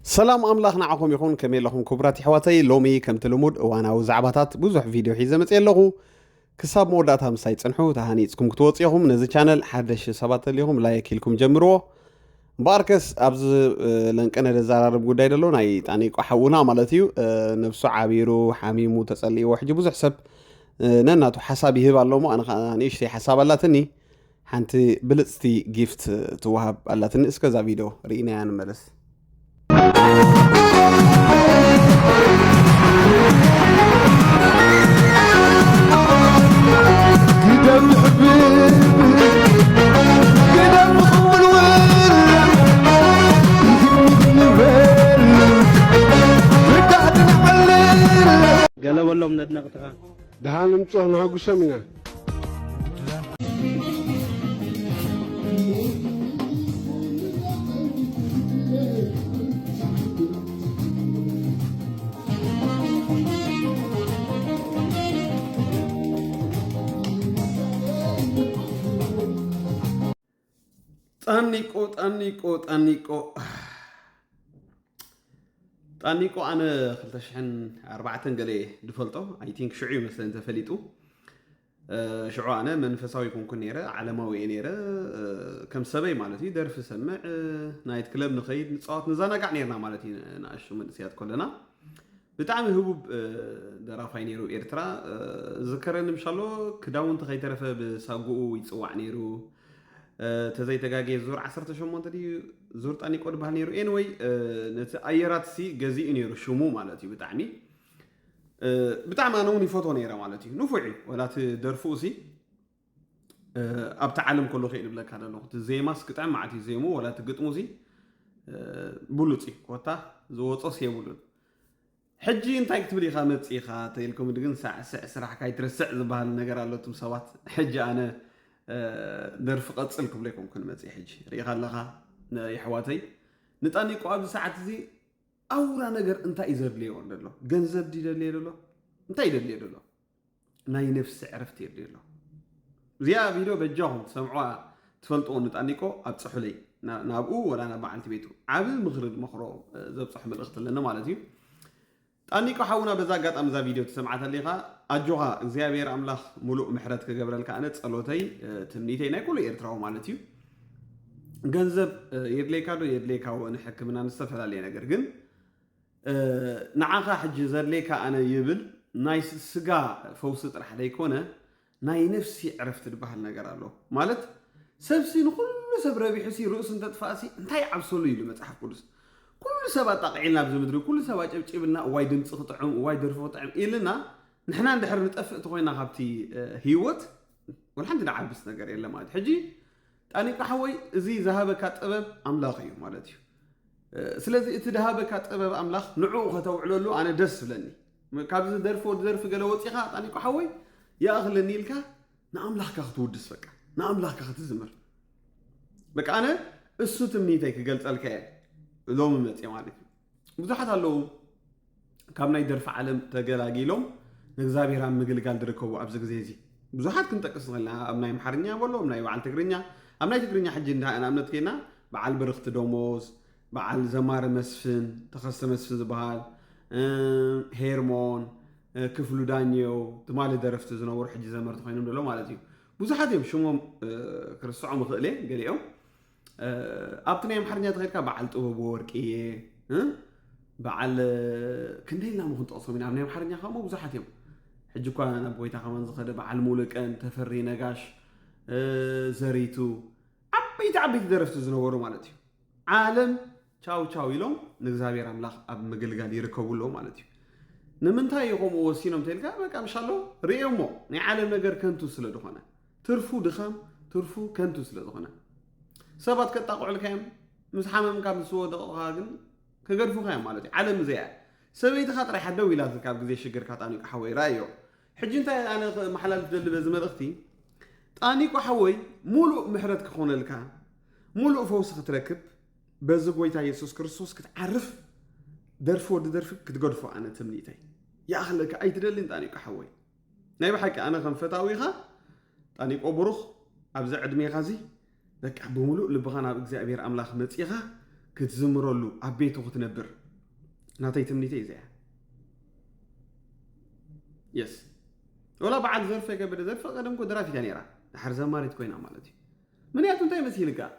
سلام أملاخ نعاكم يكون كميل لكم كبرات حواتي لومي كم تلمود وانا وزعباتات بزح فيديو حيزة متيلغو كساب مودات هم سايت سنحو تهانيتكم كتوصيهم نزي channel حدش سبات اليوم لايك لكم جمرو باركس أبز لنك أنا دزارب قداي دلو ناي تاني قحونا مالتيو نفسو عابيرو حميمو تسألي وحجي بزح سب نناتو حسابي هبا اللومو أنا نيشتي حساب اللاتني حانتي بلتستي جيفت توهب اللاتني اسكزا فيديو رينا يعني ملس قدام حبيبي قدام مخول رجعت نحلل قال والله من نقطة دهان نمصح نحقو سمنا طانيقو أنا خلتشحن 4 قلي دفلتو I think شعي مثلا أنت فليتو شعو أنا منفساوي كون نيرة عالماوي نيرة كم سبي مالتي درف سمع نايت كلاب نخيد نصوت نزانا قاع نيرنا مالتي ناشو من سيات كلنا بتعمل هبوب درافاي نيرو إيرترا ذكرن مشالو كداون تخي ترفه بساقو يتصوع نيرو تزاي تجاجي زور 10 شمون تدي زور تاني قد بهنيرو anyway نت أيرات سي جزء نيرو شمو مالتي بتعني أنا وني فوتو نيرة مالتي نفعي ولا تدرفوسي أبتعلم كله خير بلك هذا الوقت زي ما سكت عم عتي زيمو ولا تقطموسي بولوتي كوتا زوت أصيا بولوت حجي انت تبلي خامت إيخا تيلكم دقن ساعة سرح كاي ترسع زبها النجار على توم سوات حجي أنا درف قصلكم لكم كل ما حجي ريخا لها يحواتي نتاني قواب ساعة زي أورا نجر انت إزر ليه وندلو جنزب دي دليه دلو انت إزر ليه دلو ناي نفس عرفتي دلو زيا فيديو بجاهم سمعوها تفلطون نتانيكو أتصحوا لي نابقو ولا أنا بعلت بيتو عابل مخرج مخرو زب صح من الأخت لنا مالتي تانيكو حاونا بزاقات أمزا فيديو تسمعت الليغا أجوها زيابير أملاخ ملوء محرات كقبل الكائنات صلوتي تمنيتي ناكل يرتراو مالتيو جنزب يدليكا نحكمنا نستفاد عليه نجر جن نعاقا حج زرليكا أنا يبل نايس سجا فوسط رح يكونه ناي نفسي عرفت البحر نجر له مالت سبسين كل سبرة بيحسي رؤوس انت تفاسي انتي عبسولو يلو متحف قدس كل سبا تقعينا بزمدري كل سبا جبنا واي دمص قطعم واي درفو طعم إلنا نحنا ندحر نتفق تخوينا خابتي هيوت والحمد لله عبس نجر يلا ما حجي أنا كحوي زي ذهبك أطبب أملاخي مالتي سلازي اتذهبك أطبب أملاخ نعو ختوعلو له أنا دس لني كابز درف قالوا تيخا أنا كحوي يا أغلى نيلك نأملاخ كختودس بك نأملاخ كختزمر بك أنا السوت منيتك قلت الكيان لوم مت يا مالك بزحت هاللو كم نيدرف عالم تجلاجيلهم نجزابير عم مقلقال دركوا أبزق زيزي بزحت كنت قصنا أبناي محرنيا ولا أبناي وعن تقرنيا أبناي تقرنيا حج أنا أمنت كينا بعل برخت دوموز بعل زمار مسفن تخصص مسفن زبال هيرمون كفلو دانيو تمالي درفت زنور حج زمر تخينهم دلو مالتي بزحت يوم شو كرسعوا مخلي قال يوم أبتني محرنيا تغير كبعل تبورك إيه بعل كندينا مو كنت أصلا من أبني محرنيا خامو بزحت يوم حجكوا أنا بويتا كمان زخدة بعل مولك أن تفري نجاش زريتو عبيت درفت زنورو مالتي عالم تشاو يلوم نجزابير أملاخ أب مقلقال يركبوا له مالتي نمنتها يقوم وسينهم تلقى بقى إن شاء الله ريومو نعلم نجر كنتو سلدو هنا ترفو دخام ترفو كنتو سلدو هنا سبات كتاقع الكام مسحامم كاب سو دقاقن كغرفو خيام مالتي عالم زيا سبيت خاطر يحدو الى ذكاب غزي شجر كاتاني حوي رايو حج انت انا محلال بدل بزمر اختي طاني حوي مولو محرت كخون لك مولو فوس تركب بزق ويتا يسوع كريستوس كتعرف درفو درفك كتقدفو انا تمنيتي يا اخلك اي تدلين طاني حوي ناي بحكي انا خنفتاويها طاني بروخ ابز عدمي غازي لك بملؤ لبغانا بإግዚአብሔር أملاخ متيخا ክትዝምረሉ ኣብ ቤቱ ክትነብር ናተይ ትምኒተይ እዚኣ يس ولا بعد ظرف كبر ظرف قدم كو درافي تاني راه دحر زماريت كوينا مالتي من ياتو انتي مسيلك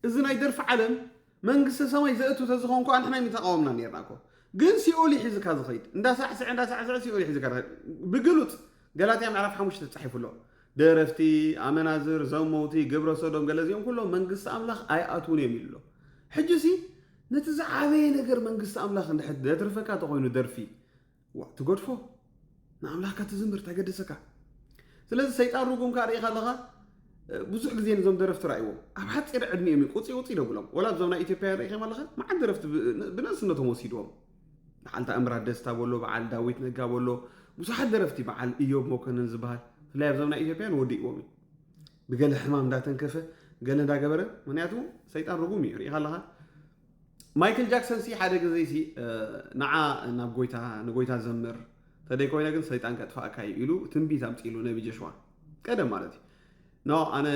اذا ناي درف علم منقص سماي زاتو تزخون كو احنا متقاومنا نيرناكو ግን ሲኦል ይሕዝካ ዝኸይድ እንዳሳዕስዕ ሲኦል ይሕዝካ ብግሉጥ ገላትያ ምዕራፍ 5 ተጻሒፉሎ ደረፍቲ ኣመናዝር ዘመውቲ ግብረ ሰዶም ገለዚኦም ኩሎም መንግስቲ ኣምላኽ ኣይኣቱን የሚሉሎ ሕጂሲ ነቲ ዝዓበየ ነገር መንግስቲ ኣምላኽ እንድሕር ደትርፈካ ተኮይኑ ደርፊ ትጎድፎ ንኣምላኽካ ትዝምር ተገድሰካ ስለዚ ሰይጣን ርጉምካ ርኢኻ ኣለኻ ብዙሕ ግዜ ነዞም ደረፍቲ ራእይዎም ኣብ ሓፂር ዕድሚኦም ቁፂ ደብሎም ወላ ብዞም ናይ ኢትዮጵያ ርኢኸም ኣለኻ መዓት ደረፍቲ ብነስነቶም ወሲድዎም በዓል ተኣምራት ደስታ በሎ በዓል ዳዊት ነጋ በሎ ብዙሓት ደረፍቲ በዓል ኢዮብ ሞኮነን ዝበሃል ፍላይ ኣብዞም ናይ ኢትዮጵያ ወዲእዎም ብገለ ሕማም እንዳተንከፈ ገለ እንዳገበረ ምክንያቱ ሰይጣን ርጉም እዩ ርኢኻ ኣለኻ ማይክል ጃክሰን ሲ ሓደ ግዜ ሲ ንዓ ናብ ንጎይታ ዘምር ተደይ ኮይና ግን ሰይጣን ከጥፋእካ ኢሉ ትንቢት ኣምፂሉ ነቢ ጀሽዋ ቀደም ማለት እዩ ኖ ኣነ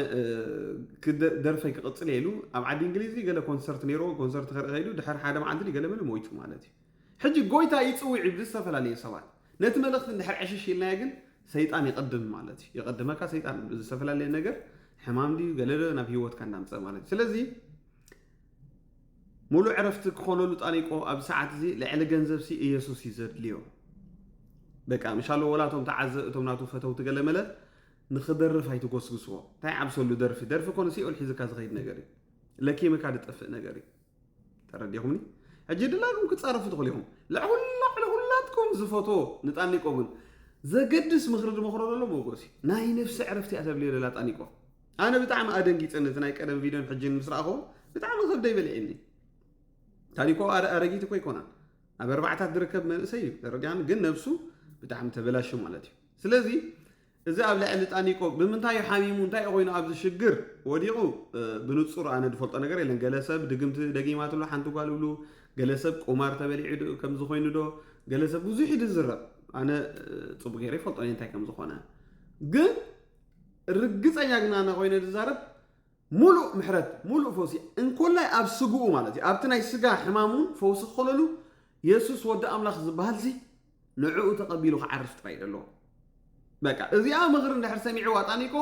ደርፈይ ክቅፅል ኢሉ ኣብ ዓዲ እንግሊዝ ገለ ኮንሰርት ነይሮ ኮንሰርት ከይዱ ድሕር ሓደ መዓልቲ ገለ ምን ሞይቱ ማለት እዩ ሕጂ ጎይታ ይፅውዕ ብዝተፈላለየ ሰባት ነቲ መልእኽቲ እንድሕር ዕሽሽ ኢልና ግን ሰይጣን ይቀድም ማለት እዩ ይቀድመካ ሰይጣን ብዝተፈላለየ ነገር ሕማም ድዩ ገለ ናብ ሂወትካ እንዳምፀ ማለት እዩ ስለዚ ሙሉእ ዕረፍቲ ክኾነሉ ጣኒቆ ኣብ ሰዓት እዚ ልዕሊ ገንዘብ ሲ ኢየሱስ ይዘድልዮ በቃ ምሻሎ ወላቶም ተዓዘ እቶም ናቱ ፈተውቲ ገለ መለ ንኽደርፍ ኣይትጎስግስዎ እንታይ ዓብሰሉ ደርፊ ኮነ ሲኦል ሒዝካ ዝኸይድ ነገር እዩ ለኪምካ ዝጠፍእ ነገር እዩ ተረዲኹምኒ ሕጂ ድላኩም ክትፃረፉ ትኽእሉ ኢኹም ለሁላትኩም ዝፈቶ ንጣኒቆ ግን ዘገድስ ምኽሪ ድመኽሮ ዘሎ መጎሲ ናይ ነፍሲ ዕረፍቲ እያ ተብልዮ ዘላ ጣኒቆ ኣነ ብጣዕሚ ኣደንጊፅን እቲ ናይ ቀደም ቪድዮን ሕጂን ምስ ረኣኹ ብጣዕሚ ከብደ ይበልዐኒ ታሪኮ ኣረጊት እኮ ይኮናን ኣብ ኣርባዕታት ዝርከብ መንእሰይ እዩ ተረዲኻኒ ግን ነብሱ ብጣዕሚ ተበላሽ ማለት እዩ ስለዚ እዚ ኣብ ልዕሊ ጣኒቆ ብምንታይ ሓሚሙ እንታይ ኮይኑ ኣብዚ ሽግር ወዲቑ ብንጹር ኣነ ዝፈልጦ ነገር የለን ገለ ሰብ ድግምቲ ደጊማትሉ ሓንቲ ጓል ብሉ ገለ ሰብ ቁማር ተበሊዑ ከም ዝኾይኑ ዶ ገለ ሰብ ብዙሕ ዝዝረብ ኣነ ፅቡቅ ገይረ ይፈልጦ እንታይ ከም ዝኾነ ግን ርግፀኛ ግን ኣነ ኮይነ ዝዛረብ ሙሉእ ምሕረት ሙሉእ ፈውሲ እንኮላይ ኣብ ስግኡ ማለት እዩ ኣብቲ ናይ ስጋ ሕማሙን ፈውሲ ክኸለሉ ኢየሱስ ወዲ ኣምላኽ ዝበሃል ሲ ንዕኡ ተቐቢሉ ክዓርፍ ጥራይ ዘለዎ በቃ እዚኣ ምኽሪ እንድሕር ሰሚዕዋ ጣኒቆ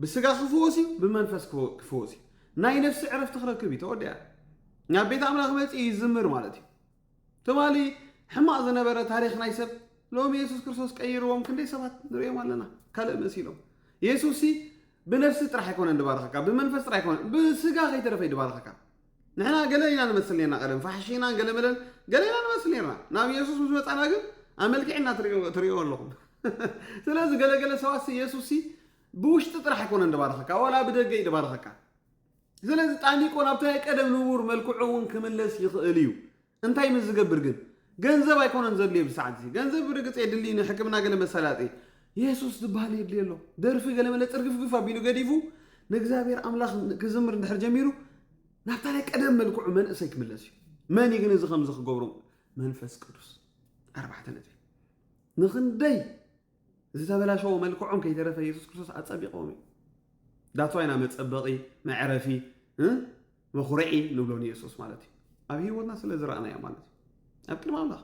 ብስጋ ክፍወሲ ብመንፈስ ክፍወሲ ናይ ነፍሲ ዕረፍቲ ክረክብ እዩ ተወዲያ ናብ ቤተ ኣምላኽ መፂ ይዝምር ማለት እዩ ትማሊ ሕማቕ ዝነበረ ታሪክ ናይ ሰብ ሎሚ ኢየሱስ ክርስቶስ ቀይርዎም ክንደይ ሰባት ንሪኦም ኣለና ካልእ መሲሎም ኢየሱስ ሲ ብነፍሲ ጥራሕ ኣይኮነን ድባረኸካ ብመንፈስ ጥራሕ ኣይኮነን ብስጋ ከይተረፈ ድባረኸካ ንሕና ገለ ኢና ንመስል ነርና ቀደም ፋሕሺና ገለ መለን ገለ ኢና ንመስል ነርና ናብ ኢየሱስ ምስ መፃና ግን ኣመልኪዕና ትሪኦ ኣለኹም ስለዚ ገለገለ ሰባት ኢየሱስ ሲ ብውሽጢ ጥራሕ ኣይኮነን ድባረኸካ ወላ ብደገ ድባረኸካ ስለዚ ጣኒቆ ናብቲ ናይ ቀደም ንቡር መልክዑ እውን ክምለስ ይኽእል እዩ እንታይ ምስ ዝገብር ግን ገንዘብ ኣይኮነን ዘድልዮ ብሰዓት እዚ ገንዘብ ብርግፅ የድሊ ንሕክምና ገለ መሰላጢ ኢየሱስ ዝበሃል የድልዮ ኣሎ ደርፊ ገለ መለ ጥርግፍግፍ ኣቢሉ ገዲፉ ንእግዚኣብሔር ኣምላኽ ክዝምር እንድሕር ጀሚሩ ናብታ ናይ ቀደም መልክዑ መንእሰይ ክምለስ እዩ መን ግን እዚ ከምዚ ክገብሩ መንፈስ ቅዱስ ኣርባዕተ ነጥቢ ንኽንደይ ዝተበላሸዎ መልክዖም ከይተረፈ ኢየሱስ ክርስቶስ ኣፀቢቖም እዩ ዳትዋይና መፀበቒ መዕረፊ መኹርዒ ንብሎ ንኢየሱስ ማለት እዩ ኣብ ሂወትና ስለ ዝረኣናያ ማለት እዩ ኣብ ቅድሚ ኣምላኽ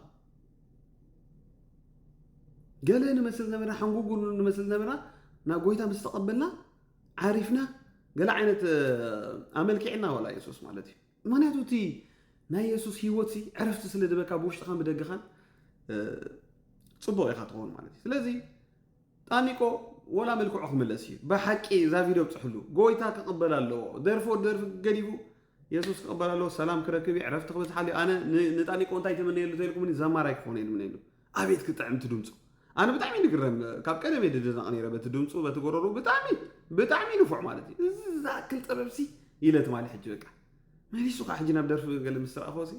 ገለ ንመስል ነበርና ሓንጉጉ ንመስል ነበርና ናብ ጎይታ ምስ ተቐበልና ዓሪፍና ገለ ዓይነት ኣመልኪዕና ወላ ኢየሱስ ማለት እዩ ምክንያቱ እቲ ናይ ኢየሱስ ሂወት ዕረፍቲ ስለ ድበካ ብውሽጥኻን ብደግኻን ፅቡቕ ኢኻ ትኸውን ማለት እዩ ስለዚ ጣኒቆ ወላ መልክዑ ክምለስ እዩ ብሓቂ እዛ ቪድዮ ብፅሕሉ ጎይታ ክቕበል ኣለዎ ደርፊ ገዲፉ ኢየሱስ ክቕበል ኣለዎ ሰላም ክረክብ እዩ ዕረፍቲ ክበዝሓሉ ኣነ ንጣኒቆ እንታይ ትምነየሉ ተልኩምኒ ዘማራይ ክኾነ ይምነየሉ ኣቤት ክጥዕም ትድምፁ ኣነ ብጣዕሚ ንግረም ካብ ቀደም የድድናቕ ነይረ በቲ ድምፁ በቲ ጎረሩ ብጣዕሚ ንፉዕ ማለት እዩ እዚ ዝኣክል ጥበብሲ ኢለት ማለት ሕጂ በቃ መሊሱ ከዓ ሕጂ ናብ ደርፊ ገለ ምስ ረኣኾሲ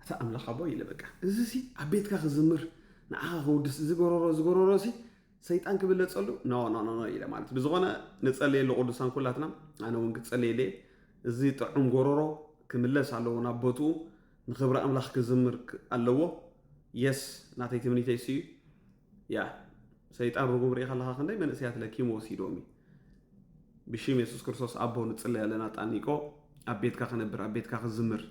እታ ኣምላኽ ኣቦ ኢለ በቃ እዚ ሲ ኣብ ቤትካ ክዝምር ንዓኻ ክውድስ ዝጎረሮ ሲ ሰይጣን ክብለፀሉ ኖ ኢለ ማለት ብዝኾነ ንፀለየሉ ቅዱሳን ኩላትና ኣነ እውን ክፀለየለየ እዚ ጥዑም ጎረሮ ክምለስ ኣለዎ ናብ ቦትኡ ንክብሪ ኣምላኽ ክዝምር ኣለዎ የስ ናተይ ትምኒተይ እዩ ያ ሰይጣን ርጉም ርኢኻ ኣለኻ ክንደይ መንእሰያት ለኪሞ ወሲዶም እዩ ብሽም ኢየሱስ ክርስቶስ ኣቦ ንፅለይ ኣለና ጣኒቆ أبيتك خنبر أبيتك خزمر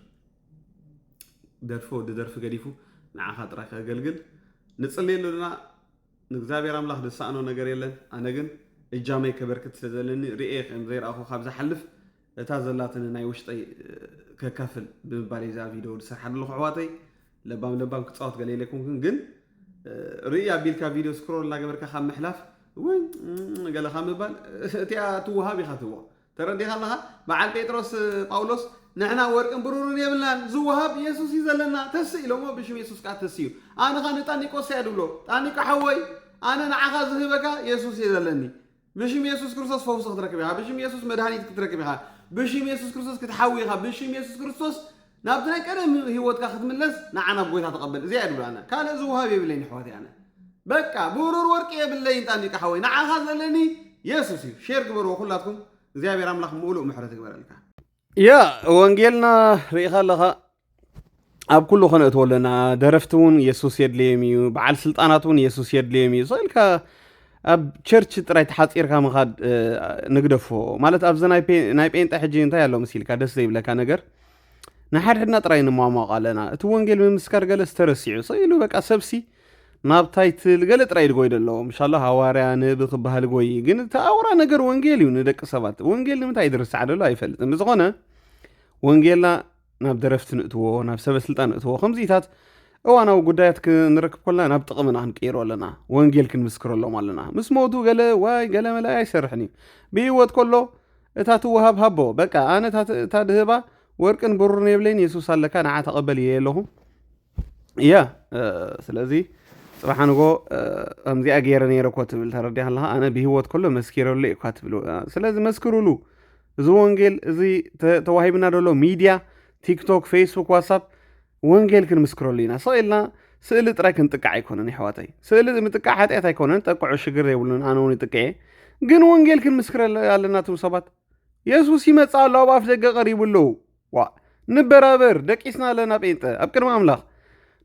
درف قديفو نع خاطرك قلقل نتصلي لنا نجزابير أملاخ دسانو نجريلن أنا جن الجامع كبركت سدلني رئيق غير أخو خبز حلف تازلاتنا نايوشتي ككفل بمبالي زا فيديو سرحان له حواتي لبام كتصوت قال لكم جن رئي أبيلك فيديو سكرول لا جبرك خام محلاف وين قال خام بال تيا توها بخاتوا ترى دي خلها مع بيتروس باولوس نحنا ورقن برورن يبلنا زوهاب يسوع يزلنا تسئلوا ما بشم يسوع قاعد تسيو انا غاني طاني قوس يدلو طاني كحوي انا نعغا زهبك يسوع يزلني بشم يسوع كريستوس فوس قدرك بها بشم يسوع مدحنيت كترك بها بشم يسوع كريستوس كتحويها بشم يسوع كريستوس نابتنا كرم هيوتك خدملس نعنا بغيت تقبل زي ادلو انا كان زوهاب يبلني حواتي انا بقى برور ورق يبلني طاني كحوي نعغا زلني يسوع شير كبروا كلاتكم እግዚአብሔር አምላክ ሙሉ ምሕረት ይግበረልካ ያ ወንጌልና ሪኢኻ ኣለኻ ኣብ ኩሉ ኾነእት ወለና ደረፍቱን ኢየሱስ የድልየም እዩ በዓል ስልጣናቱን ኢየሱስ የድልየም እዩ ሰልካ ኣብ ቸርች ጥራይ ተሓፂርካ ምኻድ ንግደፎ ማለት ኣብዚ ናይ ጴንጤ ሕጂ እንታይ ኣሎ መሲልካ ደስ ዘይብለካ ነገር ንሓድሕድና ጥራይ ንሟሟቕ ኣለና እቲ ወንጌል ብምስካር ገለ ዝተረሲዑ ሰኢሉ በቃ ሰብሲ ናብ ታይትል ገለ ጥራይ ድጎይ ደሎ ኢንሻአላህ ሐዋርያ ንብ ክባሃል ጎይ ግን ተኣውራ ነገር ወንጌል እዩ ንደቂ ሰባት ወንጌል ንምንታይ ድርሳዕ ደሎ ኣይፈልጥም ብዝኾነ ወንጌልና ናብ ደረፍት ንእትዎ ናብ ሰበስልጣን ንእትዎ ከምዚታት እዋናዊ ጉዳያት ክንረክብ ከለና ናብ ጥቕምና ክንቀይሮ ኣለና ወንጌል ክንምስክረሎም ኣለና ምስ ሞቱ ገለ ዋይ ገለ መላይ ኣይሰርሕን እዩ ብሂወት ከሎ እታ ትወሃብ ሃቦ በቃ ኣነ እታ ድህባ ወርቅን ብሩርን የብለይን ኢየሱስ ኣለካ ንዓ ተቐበል እየ ኣለኹ ያ ስለዚ صراحة أمزي أجير نيرو كاتب التردي هلا أنا بهوت كله مسكيرو لي كاتب له سلازم مسكروا له زوانجيل زي تواهبنا له ميديا تيك توك فيسبوك واتساب وانجيل كن مسكروا لينا صايلنا سئلت راك نتقع يكونني حواتي سئلت متقع حتى يكونن تقع شجر يقولون أنا وني تقع جن وانجيل كن مسكر على تو صبات يسوع سيمت على الله بافجع قريب له وا نبرابر دكيسنا لنا بينته أبكر ما أملاخ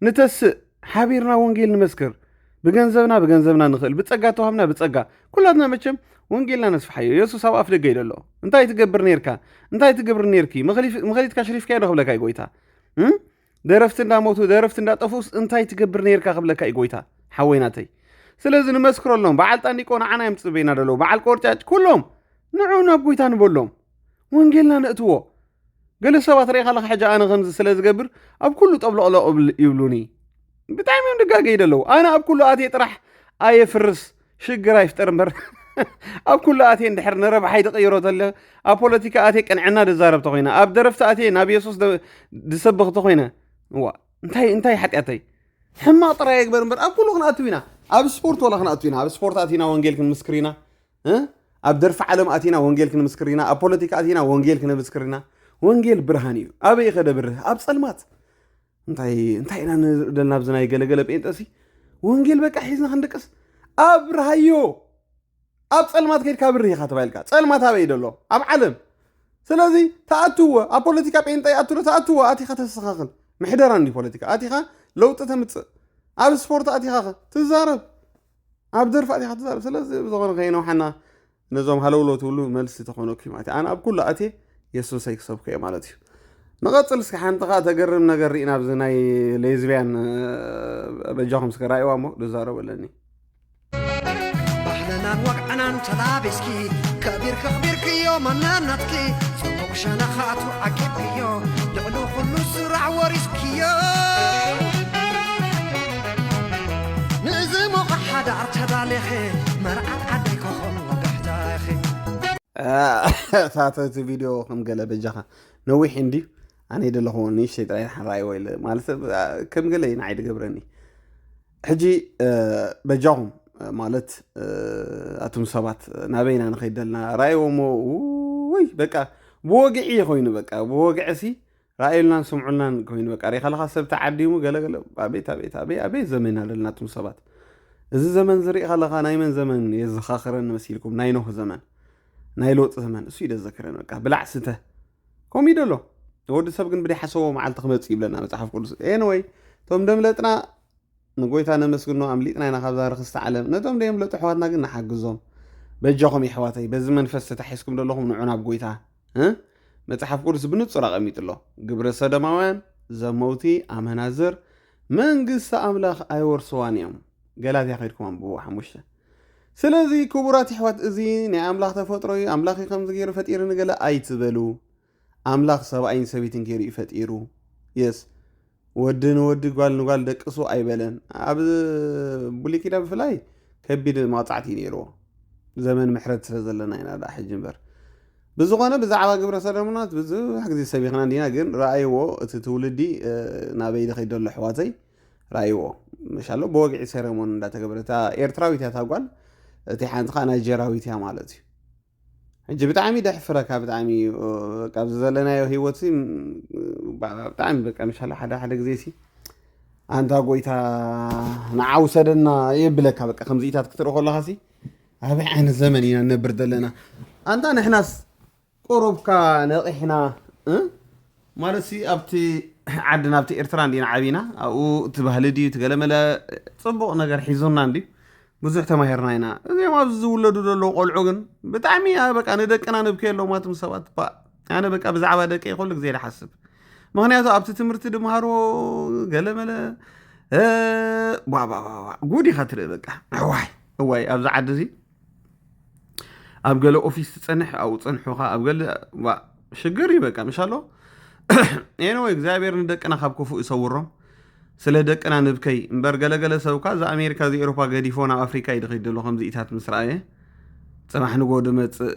نتس حبيرنا وانجيل نمسكر بجنزبنا نخل بتصقى توهمنا بتصقى كلنا متشم وانجيلنا نصف حي يسوع سوا أفرق جيل الله انتي تجبر نيركا انتي تجبر نيركي مغليت كشريف كيا قبل كاي قويتا درفتنا موتو درفتنا طفوس انتي تجبر نيركا قبل كاي قويتا حويناتي سلازم نمسكر لهم بعد تاني كون عنا يمتصبينا دلو بعد كورتاج كلهم نعونا بقويتا نبولهم وانجيلنا نقتوه قال سوا طريق الله حاجة أنا غمز سلاز جبر أب كله طبل الله يبلوني بتعمل دقاقة يدلو أنا أب كله آتي طرح آية فرس شجرة يفتر مر أب كله آتي ندحر نرب حيد غيرات الله أب بوليتيكا آتي كان عنا دزارب تقينا أب درفت آتي نبي يسوس دسبخ تقينا هو انتي حتى آتي حما طرح يكبر مر أب كله خنا أتوينا أب سبورت ولا خنا أتوينا أب سبورت آتينا وانجيل كن مسكرينا أب درف علم آتينا وانجيل كن مسكرينا أب بوليتيكا آتينا وانجيل كن مسكرينا وانجيل برهاني أبي يخد بره أب صلمات انتي انا دلنا بزنا يقلقل بإنتسي وانجيل بك حيزنا خندقس أب رهيو أب صلمات كير كابر ريخا تبايلكا صلمات هابي دلو أب علم سلازي تأتوا أب بوليتيكا بإنتي تأتوا آتي خا تسخاخل محدر عندي بوليتيكا آتي خا لو تتمت أب سبورت آتي خا تزارب أب درف آتي خا تزارب سلازي بزغن غينو حنا نزوم هلولو تولو ملسي تخونو كيماتي أنا أب كل آتي يسوس يكسب كي مالتي نقطل سكحنطقة تقرب نقرينا بزناي ليزبيان بجاهم سكراي وامو دزارو ولني بحلنا وقعنا نتلابسكي كبير يوم ناتكي صدق شنخات وعقيقيو لعلو كل سرع وريسكيو نزمو قحد ارتداليخي مرعات عديكو خم وقحتايخي ساعات فيديو خم قلب جاها نوي حندي أنا يدل هون نيش ترى حراي ويل مالس كم قلي نعيد قبرني حجي بجاهم مالت أتم سبات نبينا نخيدلنا رأي ومو وي بقى بوقعي خوينه بقى بوقعسي رأي لنا سمعنا خوينه بقى ريخ الله حسب تعديمه قال أبي زمن لنا أتم سبات إذا زمن زري خلا خاناي من زمن يزخاخرن مسيلكم ناينه زمن نايلوت زمن سويد الذكرين بقى بالعكسته كم يدلو ود سبقن بدي حسوه مع التخمت يبلنا متحف كل anyway توم دملتنا نقولت أنا مسكنه عمليتنا أنا خبز رخصت علم نتوم ديم لو تحواتنا قلنا حق الزوم بجاهم يحواتي بزمن فست تحسكم لهم نعنا بقويتها መጽሐፍ ቅዱስ ብንጹር አቀሚጥሎ ግብረ ሰዶማውያን ዘመውቲ አመናዝር መንግስት አምላኽ አይወርስዋን እዮም ገላትያ ከይድኩም አንብቡ 5 ስለዚህ ክቡራት ይሕዋት እዚ ናይ አምላኽ ተፈጥሮ አምላኽ ከምዚ ገይሩ ፈጢሩ ንገለ አይትበሉ አምላኽ ሰብአይን ሰቢትን ገይሩ ይፈጢሩ የስ ወድን ወድ ጓል ንጓል ደቅሱ አይበለን አብ ብሉይ ኪዳን ብፍላይ ከቢድ ማውጣዕቲ ነይርዎ ዘመን ምሕረት ስለዘለና ኢና ዳ ሕጂ እምበር ብዝኾነ ብዛዕባ ግብረ ሰዶምናት ብዙሕ ግዜ ሰቢኽና እንዲና ግን ረኣይዎ እቲ ትውልዲ ናበይ ደኸይድ ዘሎ ኣሕዋተይ ረኣይዎ መሻሎ ብወግዒ ሰረሞን እንዳተገበረታ ኤርትራዊት እያ ታጓል እቲ ሓንቲ ከዓ ናይጀራዊት እያ ማለት እዩ ሕጂ ብጣዕሚ ደሕፍረካ ብጣዕሚ ካብዚ ዘለናዮ ሂወት ብጣዕሚ በቃ መሻሎ ሓደ ግዜ ሲ ኣንታ ጎይታ ንዓውሰደና የብለካ በቃ ከምዚኢታት ክትርኢ ከለካ ሲ ኣበይ ዓይነት ዘመን ኢና ነብር ዘለና ኣንታ ንሕናስ ቁሩብካ ነቂሕና ማለት ሲ ኣብቲ ዓድና ኣብቲ ኤርትራ እንዲና ዓቢና ኣብኡ እቲ ባህሊ ድዩ ትገለመለ ፅቡቕ ነገር ሒዙና እንዲ ብዙሕ ተማሂርና ኢና እዚኦም ኣብዚ ዝውለዱ ዘለዉ ቆልዑ ግን ብጣዕሚ በቃ ንደቅና ንብከየሎም ማትም ሰባት ኣነ በቃ ብዛዕባ ደቂ ኩሉ ግዜ ይሓስብ ምክንያቱ ኣብቲ ትምህርቲ ድምሃርዎ ገለመለ ጉድ ኢኻ ትርኢ በቃ እዋይ ኣብዚ ዓዲ እዚ ኣብ ገለ ኦፊስ ትፀንሕ ኣብኡ ፀንሑኻ ኣብ ገለ ሽግር እዩ በቃ ምሻሎ ኤኒዌይ እግዚኣብሔር ንደቅና ካብ ክፉእ ይሰውሮም ስለ ደቅና ንብከይ እምበር ገለገለ ሰብካ እዚ ኣሜሪካ እዚ ኤውሮፓ ገዲፎ ናብ ኣፍሪካ ይድኸይድ ዘሎ ከምዚ ኢታት ምስ ረኣየ ፅባሕ ንጎ ድመፅእ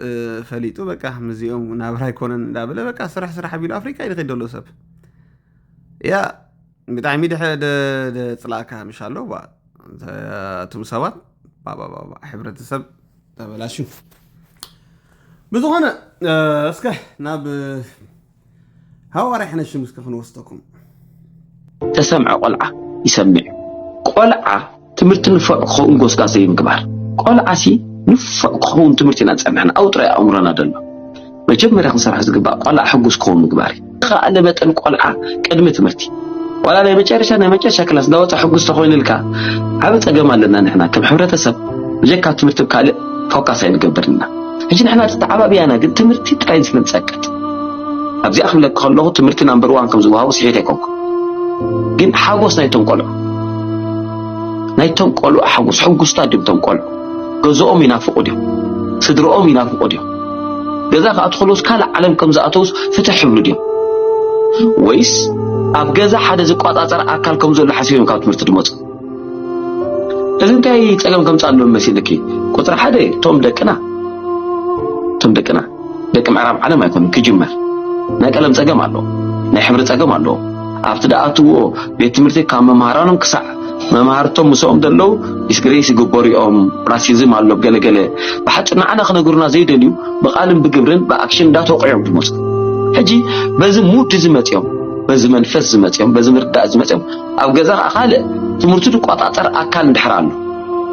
ፈሊጡ በቃ ምዚኦም ናብራ ኣይኮነን እንዳበለ በቃ ስራሕ ኣቢሉ ኣፍሪካ ይድኸይድ ዘሎ ሰብ ያ ብጣዕሚ ፅላእካ ምሻሎ እቶም ሰባት ሕብረተሰብ ተበላሹ بزغنا اسكه ناب هاوري احنا الشمس كخن وسطكم تسمع قلعه يسمع قلعه تمرت نفقون غوسكا زي مكبار قلعه سي نفقون تمرتنا صنعنا او طري عمرنا دلو مجمر خسر حز غبا قلعه حغوس كون مكباري خاله بتن قلعه قدم تمرتي ولا لا مچارشا كلاس دوت حغوس تخوين لك عبد صقم لنا نحنا كم حبرتسب بجكا تمرت بكال فوكس ينقبرنا اجي نحنا تعبابيانا قد تمرتي تراينس نتسكت ابزي اخر لك خلوه تمرتي نمبر 1 كم زواو صحيح يكون ግን ሓጎስ ናይቶም ቆልዑ ሓጎስ ታድምቶም ቆልዑ ገዝኦም ይናፍቁ ድዮም ስድሮኦም ይናፍቁ ድዮም ገዛ ከኣትኸሉስ ካልእ ዓለም ከም ዝኣተውስ ፍትሕ ይብሉ ድዮም ወይስ ኣብ ገዛ ሓደ ዝቋፃፀር ኣካል ከም ዘሎ ሓሲቦም ካብ ትምህርቲ ድመፁ እዚ እንታይ ፀገም ከም ፃሎ መሲልኪ ቁጥሪ 1 ቶም ደቅና ደቂ ምዕራብ ዓለም ኣይኮኑን ክጅመር ናይ ቀለም ፀገም ኣሎ ናይ ሕብሪ ፀገም ኣሎ after the atuo ቤት ትምህርት ካመማራንም ክሳዕ መማርቶም ሙሶም ደለው ኢስግሬስ ይግበሩ ራሲዝም አሎ ገለገለ በሐጭና አና ከነግሩና ዘይደልዩ በቃልም በግብርን በአክሽን ዳተቆዮም ድሞስ ሕጂ በዚ ሙድ ዝመጽዮም በዚ መንፈስ ዝመጽዮም በዚ ምርዳእ ዝመጽዮም ኣብ ገዛ አኻለ ትምህርቱ ተቋጣጠር አካል እንድሕራሉ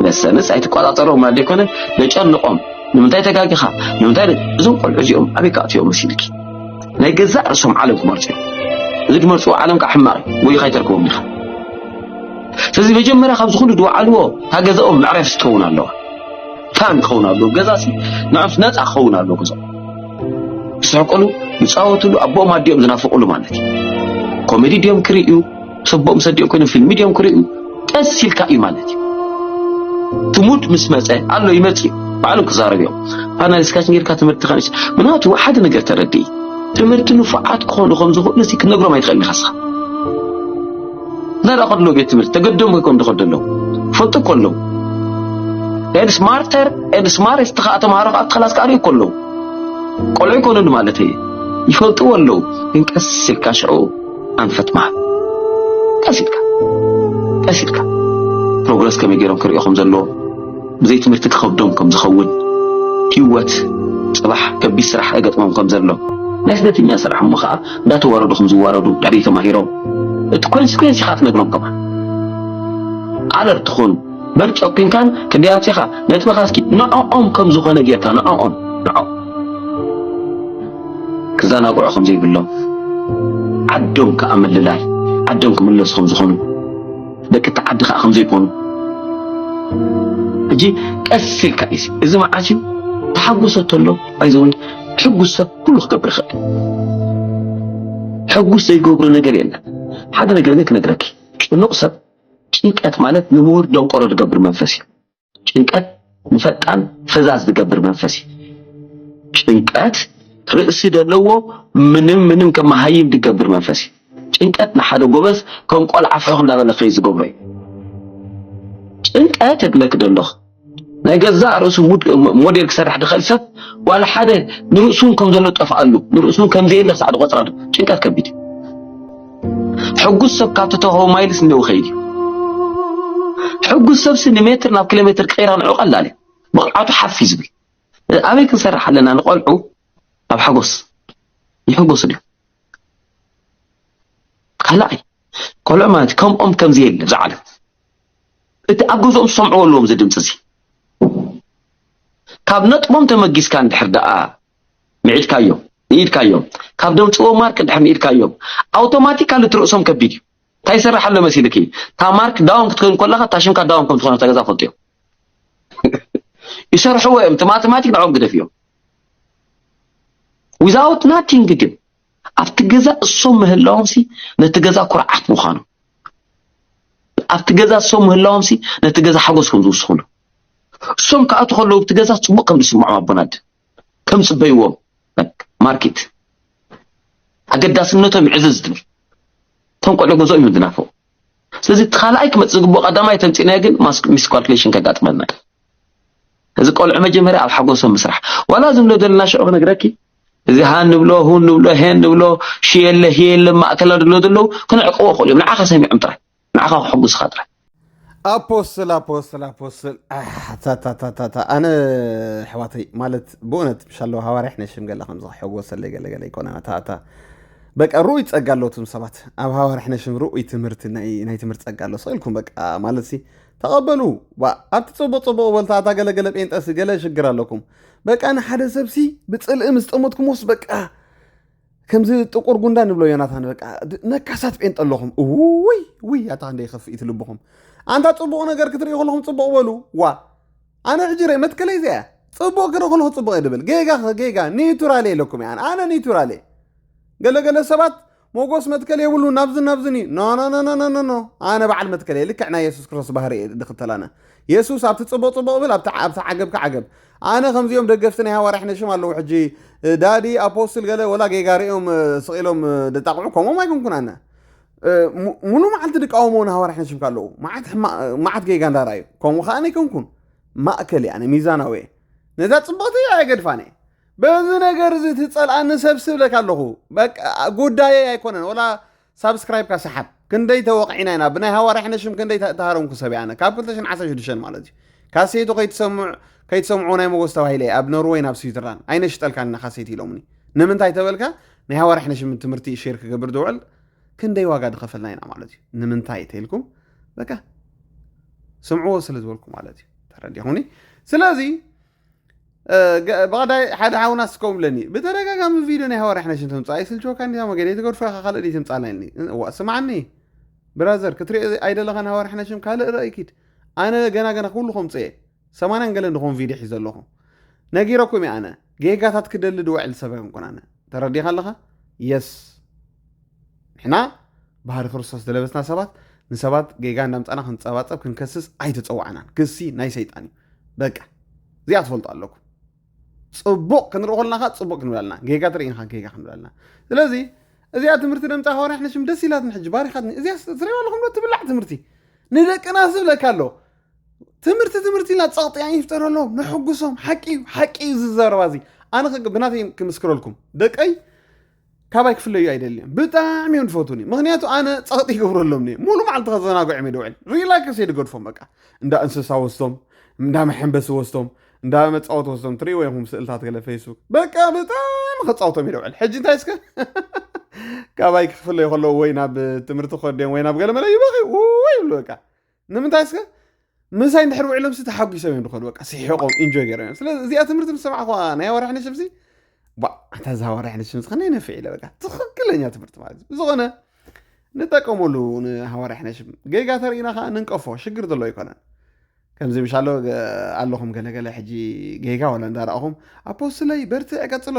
ለሰነስ አይተቋጣጠረው ማለት ኮነ ለጨንቆም ንምንታይ ተጋጊኻ ንምንታይ እዞም ቆልዑ እዚኦም አቤካትዮም ሲልኪ ናይ ገዛ እርሶም ዓለም ክመርጽ زي مرسو عالم كحمار وي خايتركم منها ስለዚህ መጀመሪያ ካብ ዝኹሉ ድዋዓልዎ ታገዛኦም ምዕራፍ ስከውን ኣለዋ ታን ከውን ኣሎ ገዛሲ ንዓፍ ነፃ ከውን ኣሎ ገዛ ስሕቆሉ ይፃወቱሉ ኣቦም ኣዲኦም ዝናፍቁሉ ማለት ኮሜዲ ዲዮም ክሪኡ ሰቦም ሰዲኦም ኮይኑ ፊልም ዲዮም ክሪኡ ቀሲልካ እዩ ማለት ትሙድ ምስ መፀ ኣሎ ይመጽ ባዕሉ ክዛረብዮም ፋናሊስካችን ጌርካ ትምህርቲ ኸንስ ምናቱ ሓደ ነገር ተረዲ ትምህርት ንፉዓት ከሆኑ ከም ዝኽእሉ እስኪ ክነግሮም አይትኸልኒ ኸስኻ لا أخذ له بيت مرت تقدم يكون دخل له فوت كله يعني سمارت استخاء تمارق خلاص كاري كله يكونون مالتي يفوت له إنك أسلك شعو أنفت معه كاسلك بروجرس كم يجيرهم كريو خمسة له بزيت مرت تخبدهم كم زخون كيوت صباح كبيس راح أجت مام كم زلوا ناس ده تنيا صراحة مخا ده توارد خمسة واردوا تعريف ما هيرو الكونسيكونس خاطر نقولهم كمان على التخون برج أوكين كان كديات شيخا نتبع خاسكي نعم كم زخانة جيتها نعم كذا نقول أخم زي بالله عدهم كأمل لله عدهم كمل خم زخانة لك تعد خم زي كون أجي كسل كايس إذا ما عاجب تحبسه تلو أيزون ሕጉስ ሰብ ኩሉ ክገብር ይኽእል ሕጉስ ዘይገብሮ ነገር የለን ሓደ ነገር ክነግረኪ ጭኑቕ ሰብ ጭንቀት ማለት ንሙር ደንቆሮ ዝገብር መንፈስ እዩ ጭንቀት ንፈጣን ፈዛዝ ዝገብር መንፈስ እዩ ጭንቀት ርእሲ ደለዎ ምንም ከመሃይም ዝገብር መንፈስ እዩ ጭንቀት ንሓደ ጎበዝ ከም ቆልዓ ፍሕኽ እንዳበለ ኸይ ዝገብሮ እዩ ጭንቀት የግለክ ደለኹ ናይ ገዛ ርእሱ ሞዴል ክሰርሕ ድኽእል ሰብ ዋላ ሓደ ንርእሱን ከም ዘሎ ጠፍኣሉ ንርእሱን ከም ዘየለ ክሳዕ ዝቆፅራሉ ጭንቀት ከቢድ እዩ ሕጉስ ሰብ ካብቲ ተውህቦ ማይልስ እንደው ኸይድ እዩ ሕጉስ ሰብ ንሜትር ናብ ኪሎሜትር ቀይራ ንዑ ቀላል እዩ ብቕዓቱ ሓፍ ዝብል ኣበይ ክንሰርሕ ኣለና ንቆልዑ ኣብ ሓጎስ ይሕጎስ ድዩ ካልኣይ ቆልዑ ማለት ከምኦም ከም ዘየለ ዝዓለም እቲ ኣብ ገዝኦም ዝሰምዕዎ ኣለዎም እዚ ድምፂ እዚ ካብ ነጥቦም ተመጊስካ እንድሕር ደኣ ምዒድካዮም ንኢድካዮም ካብ ደምፅዎ ማርክ እንድሕር ንኢድካዮም ኣውቶማቲካሊ ትርእሶም ከቢድ እዩ እንታይ ይሰርሕ ኣሎ መሲልኪ እታ ማርክ ዳውን ክትኮን ከለኻ ታሽምካ ዳውን ከም ትኾነ ተገዛ ፈልጡ እዮም ይሰርሕዎ እዮም እቲ ማቴማቲክ ንዖም ግደፍ እዮም ዊዛውት ናቲንግ ግን ኣብቲ ገዛ እሶም ምህላዎም ነቲ ገዛ ኩርዓት ምዃኑ ኣብቲ ገዛ እሶም ምህላዎም ነቲ ገዛ ሓጎስ ከም ዝውስኹሉ እሶም ከኣቱ ከለዉ ብቲ ገዛ ፅቡቕ ከም ዝስምዖም ኣቦናድ ከም ፅበይዎም ማርኬት ኣገዳስነቶም ይዕዝዝ ትብል እቶም ቆልዑ ገዝኦም እዮም ዝናፍቑ ስለዚ እቲ ካልኣይ ክመፅእ ዝግብኦ ቀዳማይ ተምፂናዮ ግን ሚስ ካልኩሌሽን ከጋጥመልና እዚ ቆልዑ መጀመርያ ኣብ ሓጎሶም ምስራሕ ዋላ ዝብሎ ዘለና ሽዑ ክነግረኪ እዚ ሃን ንብሎ ሁን ንብሎ ሄን ንብሎ ሽየለ ሂየለ ማእከላ ድሎ ደለው ክንዕቅቦ ክእሉ እዮም ንዓኻ ሰሚዖም ጥራይ ንዓኻ ክሕጉስኻ ጥራይ ኣፖስትል ኣነ ኣሕዋተይ ማለት ብእውነት ምሻለዉ ሃዋርያ ሕነሽም ገለ ከምዚ ክሕጎሰለይ ገለገለ ይኮነ በቃ ሩኡይ ፀጋ ኣለዎትም ሰባት ኣብ ሃዋርያ ሕነሽም ሩኡይ ትምህርቲ ናይ ትምህርቲ ፀጋ ኣሎ ስኢልኩም በቃ ማለት ተቐበሉ ኣብቲ ፅቡቕ በልታታ ገለገለ ጴንጠሲ ገለ ሽግር ኣለኩም በቃ ንሓደ ሰብሲ ብፅልኢ ምስ ጠሞትኩም ወስ በቃ ከምዚ ጥቁር ጉንዳ ንብሎ ዮናታን በቃ ነካሳት ጴንጠ ኣለኹም ውይ ኣታ ክንደይ ይኸፍእ ትልብኹም ኣንታ ፅቡቕ ነገር ክትሪኢ ከለኹም ፅቡቕ በሉ ኣነ ሕጅረ መትከለይ እዚኣ ፅቡቕ ክርኢ ከለኹ ፅቡቕ የድብል ጌጋ ኒቱራል የለኩም ኣነ ኒቱራል ገለገለ ሰባት ሞጎስ መትከል የብሉ ናብዝኒ ኖ ኣነ በዓል መትከለ ልክዕ ናይ የሱስ ክርስቶስ ባህሪ ድኽተላነ የሱስ ኣብቲ ፅቡቕ ብል ኣብቲ ዓገብ ከዓገብ ኣነ ከምዚኦም ደገፍቲ ናይ ሃዋርያ ሕነሽም ኣለዉ ሕጂ ዳዲ ኣፖስትል ገለ ወላ ጌጋ ሪኦም ስቂሎም ደጣቕዑ ከምኦም ኣይኮንኩን ኣነ ሙሉ መዓልቲ ድቃወሞ ሃዋርያ ሕነሽም ካለዉ ማዓት ጌጋ እንዳርኣዩ ከምኡ ከዓ ኣይኮንኩን ማእከል ኣነ ሚዛናዊ ነዛ ፅቡቕቲ ኣይገድፋነ በዚ ነገር እዚ ትፀልኣኒ ሰብስብ ለካ ኣለኹ ጉዳይ ኣይኮነን ወላ ሳብስክራይብ ካ ሰሓብ ክንደይ ተወቂዕና ኢና ብናይ ሃዋርያ ሕነሽም ክንደይ ተሃረምኩ ሰብ ኣነ ካብ 2016 ማለት እዩ ካሴቱ ከይትሰምዑ ናይ መጎስ ተባሂለ ኣብ ኖርዌይ ናብ ስዊትዘርላንድ ኣይነሽጠልካና ካሴት ኢሎምኒ ንምንታይ ተበልካ ናይ ሃዋርያ ሕነሽም ትምህርቲ ሼር ክገብር ዝውዕል ክንደይ ዋጋ ድኸፈልና ኢና ማለት እዩ ንምንታይ ተይልኩም በቃ ስምዕዎ ስለ ዝበልኩ ማለት እዩ ተረዲኹኒ ስለዚ بغدا حد حاونا سكوم لني بترجع من فيديو نه هو رحنا شنو تمصاي سلجو كان يا مغري تقول فخ خالد تمصالني واسمعني برازر كتري ايدل لغن هو رحنا شم قال رايكيد انا غنا كل خمصه سمانن قال انكم فيديو حيزلكم نغيركم انا جيغاتات كدل وعل سبب كون انا تردي خلخه يس احنا بحر ክርስቶስ دلبسنا سبات نسبات جيغا እንደምጣና ክንጸባጸብ ክንከስስ አይተጸዋዕናን ክሲ ናይ ሰይጣን በቃ ዚያ ትፈልጡ ኣለኩም ጽቡቕ ክንርኢ ከለና ጽቡቕ ክንብላልና ጌጋ ትርኢንካ ጌጋ ክንብላልና ስለዚ እዚኣ ትምህርቲ ደምፃ ሃዋርያ ሕነሽም ደስ ኢላትን ሕጂ ባሪኻትኒ እዚኣ ትሪእዋ ኣለኹም ዶ ትብላዕ ትምህርቲ ንደቅና ዝብለካ ኣሎ ትምህርቲ ኢልና ፀቕጢያ ይፍጠረሎም ንሕጉሶም ሓቂ ዝዛረባ እዚ ኣነ ብናተይ ክምስክረልኩም ደቀይ ካባይ ክፍለዩ ኣይደልዮም ብጣዕሚ እዮም ዝፈትውኒ ምክንያቱ ኣነ ፀቕጢ ይገብረሎምኒ ሙሉ መዓልቲ ከዘናግዖም እየ ድውዕል ሪላክስ እየ ድገድፎም በቃ እንዳ እንስሳ ወስቶም እንዳ መሐንበሲ ወስቶም እንዳ መጻወት ወስቶም ትሪእዎ ኢኹም ስእልታት ገለ ፌስቡክ በቃ ብጣዕሚ ከፃውቶም እየ ድውዕል ሕጂ እንታይ እስከ ካባይ ክፍለዩ ከለዉ ወይ ናብ ትምህርቲ ከድዮም ወይ ናብ ገለ መለ ይበኺ ወይ ይብሉ በቃ ንምንታይ እስከ ምሳይ እንድሕር ውዕሎም ሲ ተሓጒሶም እዮም ድኸዱ በቃ ሲሒቖም ኢንጆይ ገይሮም ስለዚ እዚኣ ትምህርቲ ምስ ሰማዕኹ ናይ ሃዋርያ ሕነሽም ሲ ኣታ ዛ ሃዋርያ ሕነሽም ከመይ ነፍዕ ኢለ በቃ ትኽክለኛ ትምህርቲ ማለት ዝኾነ ንጠቀመሉ ንሃዋርያ ሕነሽም ጌጋ ተርኢና ከዓ ንንቀፎ ሽግር ዘሎ ኣይኮነን ከምዚ ምሻሎ ኣለኹም ገለገለ ሕጂ ጌጋ ወላ እንዳረኣኹም ኣፖስትለይ በርትዕ ቀፅሎ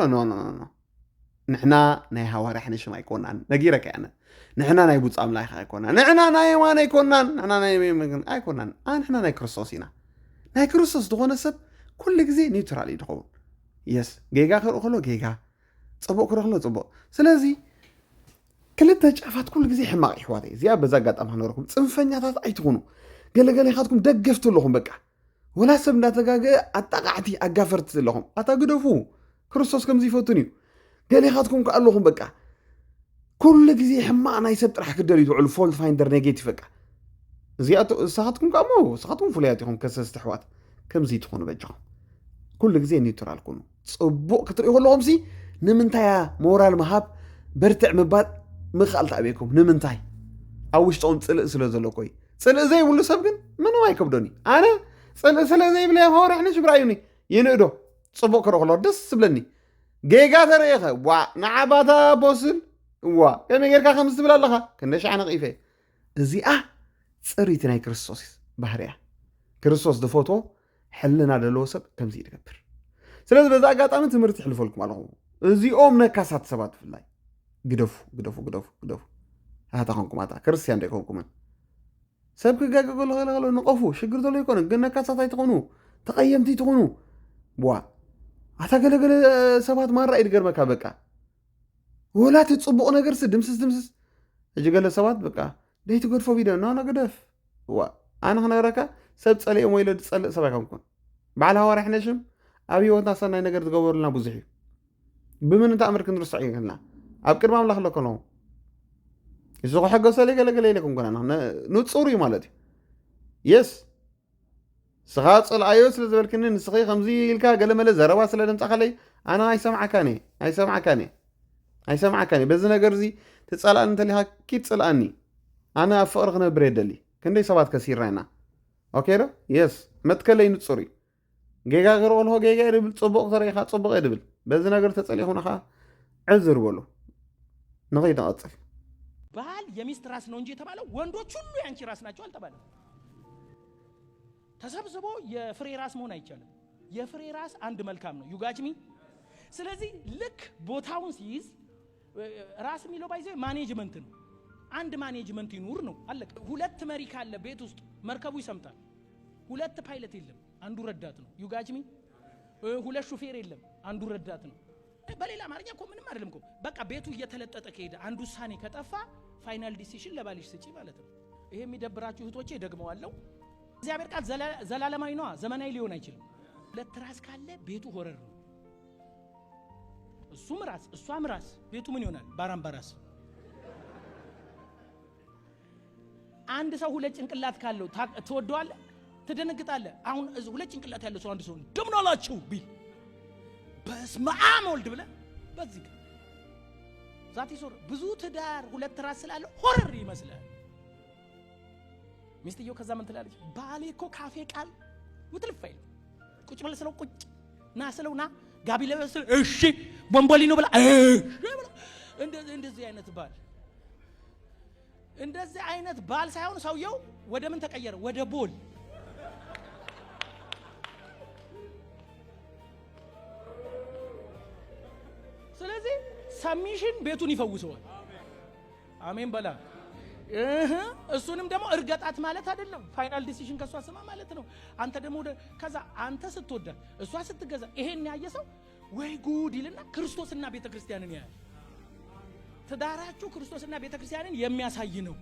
ንሕና ናይ ሃዋርያ ሓንሽም ኣይኮናን ነጊረካ ኣነ ንሕና ናይ ቡፃ ኣምላኽ ኣይኮናን ንሕና ናይ የማን ኣይኮናን ኣይኮናን ንሕና ናይ ክርስቶስ ኢና ናይ ክርስቶስ ዝኾነ ሰብ ኩሉ ግዜ ኒውትራል እዩ ድኸውን የስ ጌጋ ክርኢ ከሎ ጌጋ ፅቡቅ ክርኢ ከሎ ፅቡቅ ስለዚ ክልተ ጫፋት ኩሉ ግዜ ሕማቕ ይሕዋት እዚኣ በዛ ኣጋጣሚ ክነበረኩም ፅንፈኛታት ኣይትኹኑ ገለገለ ኢኻትኩም ደገፍቲ ኣለኹም በቃ ወላ ሰብ እንዳተጋገአ ኣጣቃዕቲ ኣጋፈርቲ ኣለኹም ኣታግደፉ ክርስቶስ ከምዚ ይፈቱን እዩ ገለ ኢኻትኩም ከኣለኹም በቃ ኩሉ ግዜ ሕማቕ ናይ ሰብ ጥራሕ ክደልዩ ትውዕሉ ፎልት ፋይንደር ኔጌቲቭ በቃ እዚኣ ንስኻትኩም ከሞ ንስኻትኩም ፍሉያት ኢኹም ከሰስቲ ኣሕዋት ከምዚ ትኾኑ በጃኹም ኩሉ ግዜ ኒውትራል ኩኑ ፅቡቅ ክትሪኡ ከለኹም ሲ ንምንታይ ሞራል ምሃብ በርትዕ ምባል ምኽኣል ተኣበየኩም ንምንታይ ኣብ ውሽጦም ፅልእ ስለ ዘሎ ኮይ ፅልእ ዘይብሉ ሰብ ግን ምንም ኣይከብዶኒ ኣነ ፅልእ ስለ ዘይብለ ሃዋርያ ሓንሽ ብራእዩኒ ይንእዶ ፅቡቅ ክርኢ ከለኹ ደስ ዝብለኒ ጌጋ ተርእኸ ዋ ንዓባታ ቦስል እዋ ከመይ ጌርካ ከምዚ ትብል ኣለኻ ክንደይ ሻዕ ነቒፈ እዚኣ ፅሪት ናይ ክርስቶስ ባህርያ ክርስቶስ ዝፈትዎ ሕልና ዘለዎ ሰብ ከምዚ ይገብር ስለዚ በዛ ኣጋጣሚ ትምህርቲ ይሕልፈልኩም ኣለኹ እዚኦም ነካሳት ሰባት ብፍላይ ግደፉ ግደፉ ግደፉ ግደፉ ኣታኾንኩም ኣታ ክርስቲያን ደይኮንኩምን ሰብ ክጋገገሉ ኸለኸሎ ንቐፉ ሽግር ዘሎ ይኮነ ግን ነካሳት ኣይትኾኑ ተቐየምቲ ትኾኑ ዋ ኣታ ገለገለ ሰባት ማራ ይድገርመካ በቃ ወላት ፅቡቕ ነገርሲ ድምስስ እጅ ገለ ሰባት በቃ ደይቲ ገድፎ ቪድዮ ናና ገደፍ ዋ ኣነ ክነገረካ ሰብ ፀሊኦም ወይለ ዝፀልእ ሰብ ኣይኮንኩን በዓል ሃዋርያ ሓንሽም ኣብ ሂወትና ሰናይ ነገር ዝገበሩልና ብዙሕ እዩ ብምንታይ ኣምር ክንርስዕ ይክልና ኣብ ቅድሚ ኣምላኽ ኣሎ ከለኹ እዚኹ ሕገሰለይ ገለገለ ኢለኩም ኮና ንፁር እዩ ማለት እዩ የስ ስኻ ፅልኣዮ ስለ ዝበልክኒ ንስኺ ከምዚ ኢልካ ገለመለ ዘረባ ስለ ደምፃኸለይ ኣነ ኣይሰምዓካኒ በዚ ነገር እዚ ትፀላእኒ እንተሊኻ ኪት ፅልኣኒ ኣነ ኣብ ፍቕሪ ክነብር የደሊ ክንደይ ሰባት ከሲርና ኢና ኦኬ ዶ የስ መትከለይ ንፁር እዩ ጌጋ ክርኢ ከለኹ ጌጋ ድብል ፅቡቕ ተርእኻ ፅቡቕ እየ ድብል በዚ ነገር ተፀሊኹና ኸ ዕዝር በሉ ንኸይድ ንቐፅል ባል የሚስት ራስ ነው እንጂ የተባለው ወንዶች ሁሉ ያንቺ ራስ ናቸው አልተባለም። ተሰብስቦ የፍሬ ራስ መሆን አይቻልም። የፍሬ ራስ አንድ መልካም ነው ዩጋጅሚ። ስለዚህ ልክ ቦታውን ሲይዝ ራስ የሚለው ባይዘው ማኔጅመንት ነው። አንድ ማኔጅመንት ይኑር ነው አለቀ። ሁለት መሪ ካለ ቤት ውስጥ መርከቡ ይሰምጣል። ሁለት ፓይለት የለም አንዱ ረዳት ነው ዩጋጅሚ። ሁለት ሹፌር የለም አንዱ ረዳት ነው። በሌላ አማርኛ እኮ ምንም አይደለም እኮ በቃ ቤቱ እየተለጠጠ ከሄደ አንዱ ውሳኔ ከጠፋ ፋይናል ዲሲሽን ለባልሽ ስጪ ማለት ነው። ይሄ የሚደብራችሁ እህቶቼ ደግመዋለሁ። እግዚአብሔር ቃል ዘላለማዊ ነው ዘመናዊ ሊሆን አይችልም። ሁለት ራስ ካለ ቤቱ ሆረር ነው። እሱም ራስ እሷም ራስ ቤቱ ምን ይሆናል? ባራምባራስ። አንድ ሰው ሁለት ጭንቅላት ካለው ትወደዋለህ? ትደነግጣለህ? አሁን ሁለት ጭንቅላት ያለው ሰው አንድ ሰው እንደምን አላችሁ ቢል በስመ አብ ወልድ ብለህ በዚህ ዛት ይሶር ብዙ ትዳር ሁለት ራስ ስላለው ሆረር ይመስላል። ሚስትየው ከዛ ምን ትላለች? ባሌ እኮ ካፌ ቃል ውትልፋይ ቁጭ ብለህ ስለው ቁጭ ና ስለውና ጋቢ ለበስ እሺ ቦምቦሊኖ ብላ እንደዚህ አይነት ባል ሳይሆን ሰውየው ወደ ምን ተቀየረ? ወደ ቦል። ስለዚህ ሰሚሽን ቤቱን ይፈውሰዋል። አሜን በላ። እሱንም ደግሞ እርገጣት ማለት አይደለም። ፋይናል ዲሲሽን ከሷ ስማ ማለት ነው። አንተ ደግሞ ከዛ አንተ ስትወዳ እሷ ስትገዛ ይሄን ያየ ሰው ወይ ጉድ ይልና ክርስቶስና ቤተክርስቲያንን ያያል። ትዳራችሁ ክርስቶስና ቤተክርስቲያንን የሚያሳይ ነው።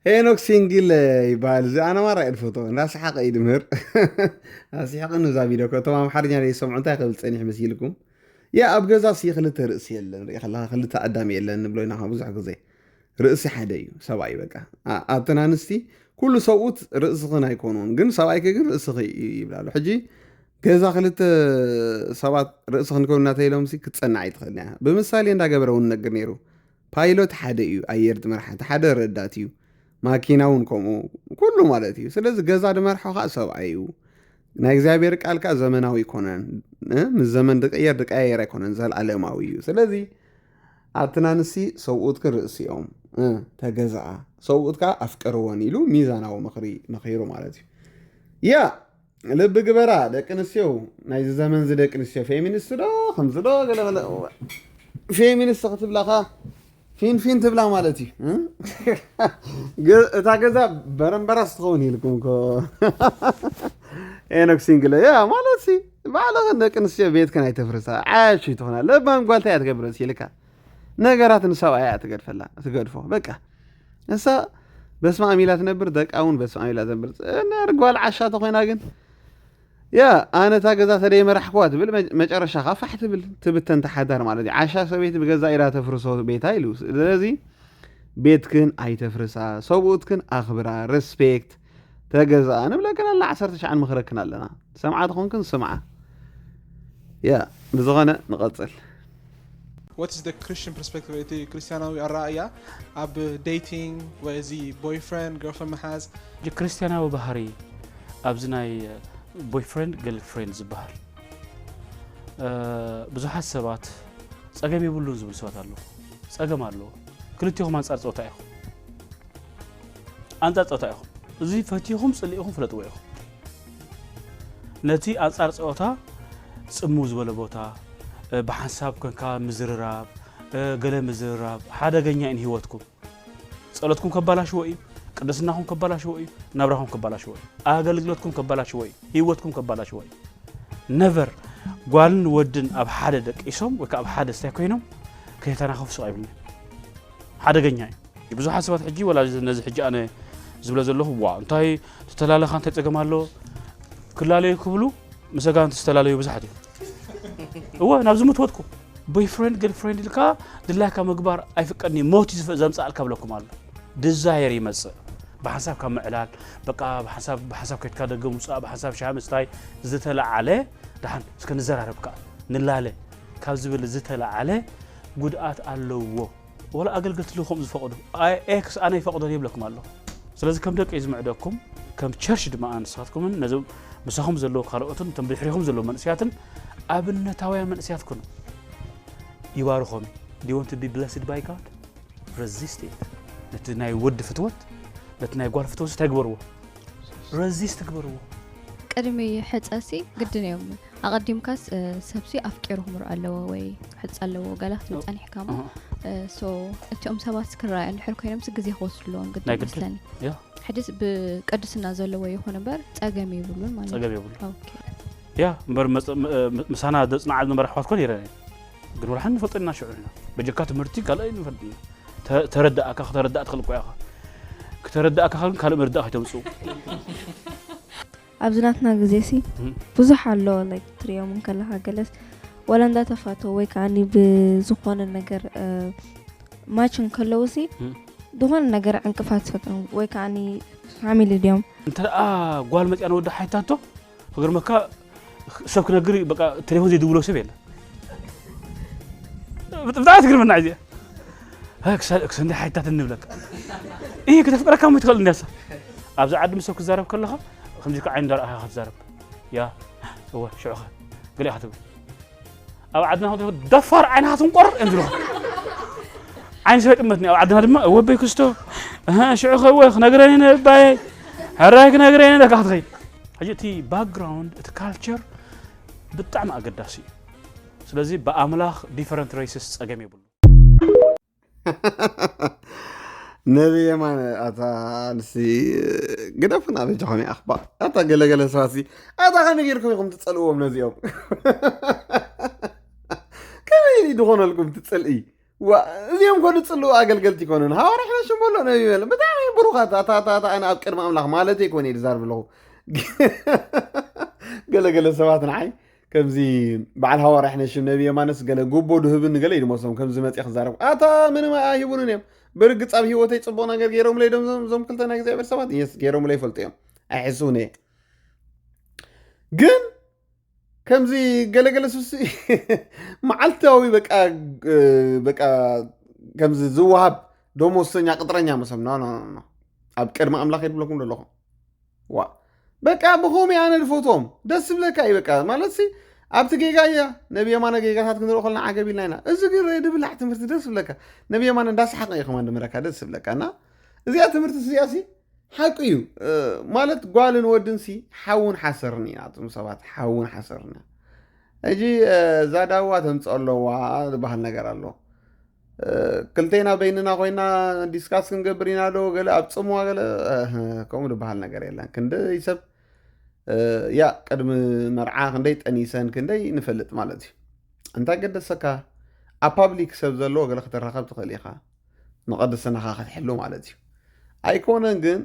ሄኖክ ሲንግል ይባል አና ማራ ይድፈቶ እንዳስሐቀ ይድምር አስሐቀን ዛ ቪዲዮ ከተማ አምሓርኛ ላይ ሰምዑ እንታይ ከብል ፀኒሕ መስይልኩም ያ ኣብ ገዛ ክልተ ርእሲ የለን ሪኢኸላ ክልተ ኣዳሚ የለን ንብሎይና ብዙሕ ግዜ ርእሲ ሓደ እዩ ሰብኣይ በቃ ኣብተን ኣንስቲ ኩሉ ሰብኡት ርእስኽን ኣይኮኑን ግን ሰብኣይከ ግን ርእስኺ ይብላሉ ሕጂ ገዛ ክልተ ሰባት ርእስኽን ኮኑ እናተኢሎም ክትፀናዕ ኣይትኽእል እያ ብምሳሌ እንዳገበረ እውን ነግር ነይሩ ፓይሎት ሓደ እዩ ኣየር ድመርሓቲ ሓደ ረዳት እዩ ማኪና እውን ከምኡ ኩሉ ማለት እዩ ስለዚ ገዛ ድመርሖ ከዓ ሰብኣይ እዩ ናይ እግዚአብሔር ቃል ከዓ ዘመናዊ ይኮነን ምስ ዘመን ድቀየር ኣይኮነን ዘለዓለማዊ እዩ ስለዚ ኣብተን ኣንስቲ ሰብኡት ርእሲ እዮም ተገዛኣ ሰውእትካ ኣፍቀርዎን ኢሉ ሚዛናዊ ምኽሪ መኺሩ ማለት እዩ ያ ልቢ ግበራ ደቂ ኣንስትዮ ናይዚ ዘመን ዚ ደቂ ኣንስትዮ ፌሚኒስት ዶ ከምዚ ዶ ገለገለ ፌሚኒስት ክትብላኻ ፊንፊን ትብላ ማለት እዩ እታ ገዛ በረንበራስ ትኸውን ኢልኩም ኮ ኤኖክ ሲንግለ ያ ማለት ባዕልኽን ደቂ ኣንስትዮ ቤትክን ኣይተፍርሳ ዓያሽ ትኾና ልባን ጓልታ እያ ትገብረስ ኢልካ ነገራት ንሰብኣያ ትገድፎ በቃ እሳ በስመ አብ ኢላ ትነብር ደቃ እውን በስመ አብ ኢላ ትነብር ጓል ዓሻ ተኾይና ግን ያ ኣነ እታ ገዛ ተደይ መራሕክዋ ትብል መጨረሻ ኻ ፋሕ ትብተን ተሓዳር ማለት እዩ ዓሻ ሰበይቲ ብገዛ ኢላ ተፍርሶ ቤታ ኢሉ ስለዚ ቤትክን ኣይተፍርሳ ሰብኡትክን ኣኽብራ ሬስፔክት ተገዛኣ ንብለክን ኣላ 19 ምኽረክን ኣለና ሰምዓ ትኾንክን ስምዓ ያ ብዝኾነ ንቐፅል What is the Christian perspective? It is Christianawi araya ab dating where is he boyfriend girlfriend has the Christianawi bahari abznay boyfriend girlfriend ዝበሃል ብዙሓት ሰባት ጸገም ይብሉ ዝብል ሰባት አሉ ጸገም አሉ ክልቲኹም አንጻር ጾታ ኢኹም አንጻር ጾታ ኢኹም እዚ ፈቲኹም ጽልኢኹም ፍለጥዎ ኢኹም ነቲ አንጻር ጾታ ጽሙ ዝበለ ቦታ بحساب كن كا مزرراب قلم مزرراب حدا جنيا إن هوتكم صلاتكم كبلا شوي قدسناهم كبلا شوي نبرهم كبلا شوي أقلقلتكم كبلا شوي هوتكم كبلا شوي never قالن ودن أب حدا دك إسم وك أب حدا استيقينهم كي تناخف سؤال مني حدا جنيا يبزو حسابات حجي ولا نزح حجي أنا زبلا زلهم واو انتهي تتلالي خان تتجمع له كل عليه كبلو مسجان تستلالي يبزحدي هو نابز متوتكم بوي فريند جيرل فريند لكا دلاك مقبار اي فكرني موتي زمصال كبلكم الله ديزاير يمص بحساب كم علال بقى بحساب كيتكا دغم صا بحساب شامستاي زتلا عليه دحن اسكن زراربكا نلاله كاب زبل زتلا عليه غدات الله ولا اغلغلت لكم زفقدوا اي اكس انا يفقدوا يبلكم الله ስለዚህ ከም ደቂ ዝምዕደኩም ከም ቸርች ድማ አንሳትኩም ነዞም مسخهم زلوا خالقتهم تنبحرهم زلوا منسياتن أبنا تاويا منسيات كنوا يوارخهم do you want to be blessed by God resist it لتناي ود فتوت لتناي قوار فتوت تكبروا resist تكبروا قدمي حصاسي قدن يوم اقدم كاس سبسي افكرهم رالو وي حصالو قالخت مصاني حكامه سو اتيوم سبات كراي ان حركينم سغزي خوسلون قدن مثلا يا حدث بقدسنا زلو يخون نبر صقمي يبلون ማለት صقمي يبلون اوكي يا مر مسانا دصنا عاد مرحوات كل يراني ግን ወላحن ፈጥና شعورنا بجكات مرتي قال اي نفدنا تردأك تردأت خلقوا يا اخ كتردأك خلق كان مردأ تمصو أبزناتنا جزيسي بزح الله like تريوم من كلها جلس ولا ندا تفاتو ويك عني بزخون النجار ما شن كلوسي دهون النجار عنك فاتفتهم ويك عني عامل اليوم انت قال مت انا ود حيتاتو غير مكا سبك نجري بقى تليفون زي دولو سبيل بتعرف تقول من عادي هيك سندي حيتات النبلك ايه كده فكره كم يدخل الناس ابز عاد مسك زارب كلها خمسك عين دار اخ زارب يا هو شو اخ قال لي هاتو او عدنا هو دفر عينها تنقر انزلوا عين سويت امتني او عدنا دما هو بيكستو ها شو اخ هو نغرين باي هراك نغرين لك هتخي حاجتي باك جراوند كالتشر بطعم اقداسي ስለዚህ በአምላክ ዲፈረንት ሬስስ ጸገም ይብሉ نبي ما أتا نسي قدفنا بجحمي أخبار أتا قلقل ساسي أتا خمي غيركم يقوم تتسألوهم نزيهم كم يريدون لكم تتسألي وزيهم كونوا تتسألوا أقلقلتي كونون ها ورحنا شمولو نبي مالا بتعمي بروخات أتا أنا أبكر ما أملاك مالتي كوني لزار بلغو قلقل سواتنا حي كم زي بعد هوا رحنا شو نبي ما نس قال جوبو دهبن قال يدي مصهم كم زي ما تأخذ أتا من ما يبونون يوم برقص أبي هو تيصبونا غير غيرهم لي دم زم كلتنا زي برسمات يس غيرهم لي فلتيهم أحسون هيك جن كم زي قال سوسي معلتاوي بقى كم زي زواب دومو سنيا قطرنيا مثلا لا أبكر ما أملاك يدبلكم لهم وا بقى بهم يعني الفوتوم دس بلك أي بقى مالتي ኣብቲ ጌጋያ ነቢ የማነ ጌጋታት ክንሪኦ ከለና ዓገብ ኢልና ኢና እዚ ግን ድብላዕ ትምህርቲ ደስ ዝብለካ ነቢ የማነ እንዳሰሓቀ ኢኹም እንድምረካ ደስ ዝብለካና እዚኣ ትምህርቲ እዚኣሲ ሓቂ እዩ ማለት ጓልን ወድን ሲ ሓውን ሓሰርኒ ኢና እቶም ሰባት ሓውን ሓሰርኒ እጂ ዛዳዋ ተምፅኦ ኣለዋ ዝበሃል ነገር ኣሎ ክልቴና በይንና ኮይና ዲስካስ ክንገብር ኢና ዶ ገለ ኣብ ፅምዋ ገለ ከምኡ ዝበሃል ነገር የለን ክንደይ ሰብ ያ ቅድሚ መርዓ ክንደይ ጠኒሰን ክንደይ ንፈልጥ ማለት እዩ እንታይ ገደሰካ ኣብ ፓብሊክ ሰብ ዘለዎ ገለ ክትራኸብ ትኽእል ኢኻ ንቐድስናኻ ክትሕሉ ማለት እዩ ኣይኮነን ግን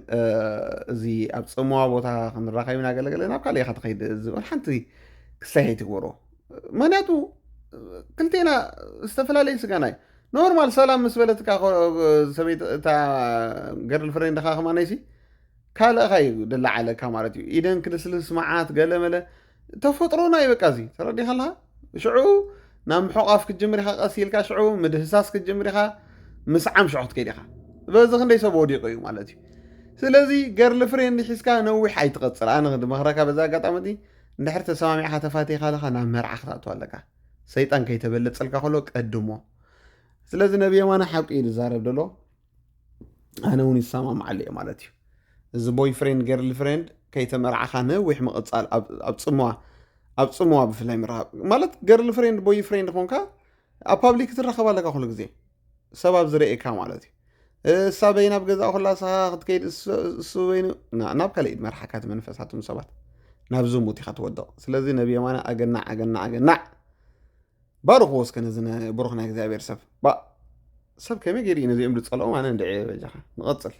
እዚ ኣብ ፅምዋ ቦታ ክንራኸብ ኢና ገለገለ ናብ ካሊእ ኢኻ ትኸይድ ዝብል ሓንቲ ክሳይ ትግበሮ ምክንያቱ ክልቴና ዝተፈላለየ ስጋና እዩ ኖርማል ሰላም ምስ በለትካ ሰበይት እታ ገርል ፍሬንድኻ ከማነይሲ ካልእኻ እዩ ድላዓለካ ማለት እዩ ኢደን ክልስልስ መዓት ገለመለ ተፈጥሮና እዩ በቃ እዚ ተረዲኻ ኣለኻ ሽዑ ናብ ምሕቋፍ ክትጅምር ኢኻ ቀሲልካ ሽዑ ምድህሳስ ክትጅምር ኢኻ ምስዓም ሽዑ ክትከይድ ኢኻ በዚ ክንደይ ሰብ ወዲቑ እዩ ማለት እዩ ስለዚ ገርል ፍሬንድ ሒዝካ ነዊሕ ኣይትቐፅል ኣነ ድመኽረካ በዛ ኣጋጣሚ እንድሕር ተሰማሚዕኻ ተፋቲኻ ኣለኻ ናብ መርዓ ክትኣትው ኣለካ ሰይጣን ከይተበለፀልካ ከሎ ቀድሞ ስለዚ ነቢ የማነ ሓቂ እዩ ዝዛረብ ደሎ ኣነ እውን ይሰማምዓሉ እየ ማለት እዩ እዚ ቦይ ፍሬንድ ገርል ፍሬንድ ከይተመርዓኻ ነዊሕ ምቕፃል ኣብ ፅምዋ ብፍላይ ምርሃብ ማለት ገርል ፍሬንድ ቦይ ፍሬንድ ኮንካ ኣብ ፓብሊክ ትረኸብ ኣለካ ኩሉ ግዜ ሰብ ኣብ ዝርአካ ማለት እዩ እሳ በይና ኣብ ገዛእ ኩላ ስኻ ክትከይድ እሱ በይኑ ናብ ካልእ መርሓካት መንፈሳቶም ሰባት ናብ ዝሙት ኢኻ ትወድቕ ስለዚ ነቢ የማነ ኣገናዕ ባርኽ ወስከ ነዚ ብሩኽ ናይ እግዚኣብሔር ሰብ ከመይ ገይሩ እዩ ነዚኦም ዝፀልኦም ኣነ እንድዕ በጃኻ ንቐፅል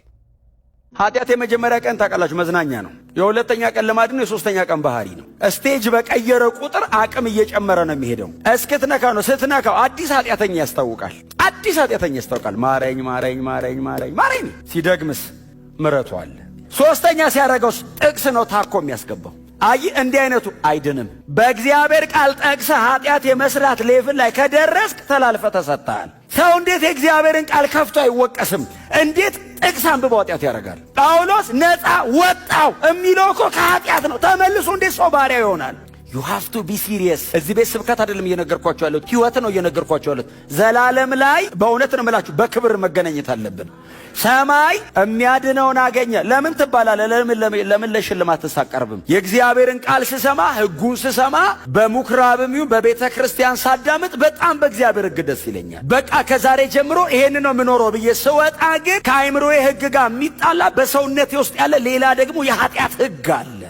ኃጢአት የመጀመሪያ ቀን ታውቃላችሁ መዝናኛ ነው። የሁለተኛ ቀን ልማድ ነው። የሶስተኛ ቀን ባህሪ ነው። ስቴጅ በቀየረ ቁጥር አቅም እየጨመረ ነው የሚሄደው። እስክትነካ ነው ስትነካው አዲስ ኃጢአተኛ ያስታውቃል። አዲስ ኃጢአተኛ ያስታውቃል። ማረኝ ማረኝ ማረኝ ማረኝ ማረኝ ሲደግምስ ምረቱ አለ። ሶስተኛ ሲያደርገውስ ጥቅስ ነው ታኮ የሚያስገባው። አይ እንዲህ አይነቱ አይድንም። በእግዚአብሔር ቃል ጠቅሰ ኃጢአት የመስራት ሌቭል ላይ ከደረስክ ተላልፈ ተሰጥተሃል። ሰው እንዴት የእግዚአብሔርን ቃል ከፍቶ አይወቀስም? እንዴት ጥቅስ አንብቦ ኃጢአት ያደርጋል? ጳውሎስ ነፃ ወጣው የሚለው እኮ ከኃጢአት ነው። ተመልሶ እንዴት ሰው ባሪያ ይሆናል? you have to be serious። እዚህ ቤት ስብከት አይደለም እየነገርኳችሁ ያለሁት፣ ህይወት ነው እየነገርኳችሁ ያለሁት። ዘላለም ላይ በእውነት ነው የምላችሁ በክብር መገናኘት አለብን። ሰማይ የሚያድነውን አገኘ ለምን ትባላለህ? ለምን ለሽልማት ተሳቀርብም? የእግዚአብሔርን ቃል ስሰማ ህጉን ስሰማ በምኩራብም ይሁን በቤተ ክርስቲያን ሳዳምጥ በጣም በእግዚአብሔር ህግ ደስ ይለኛል። በቃ ከዛሬ ጀምሮ ይሄን ነው የምኖረው ብዬ ስወጣ ግን ከአይምሮዬ ህግ ጋር የሚጣላ በሰውነቴ ውስጥ ያለ ሌላ ደግሞ የኃጢአት ህግ አለ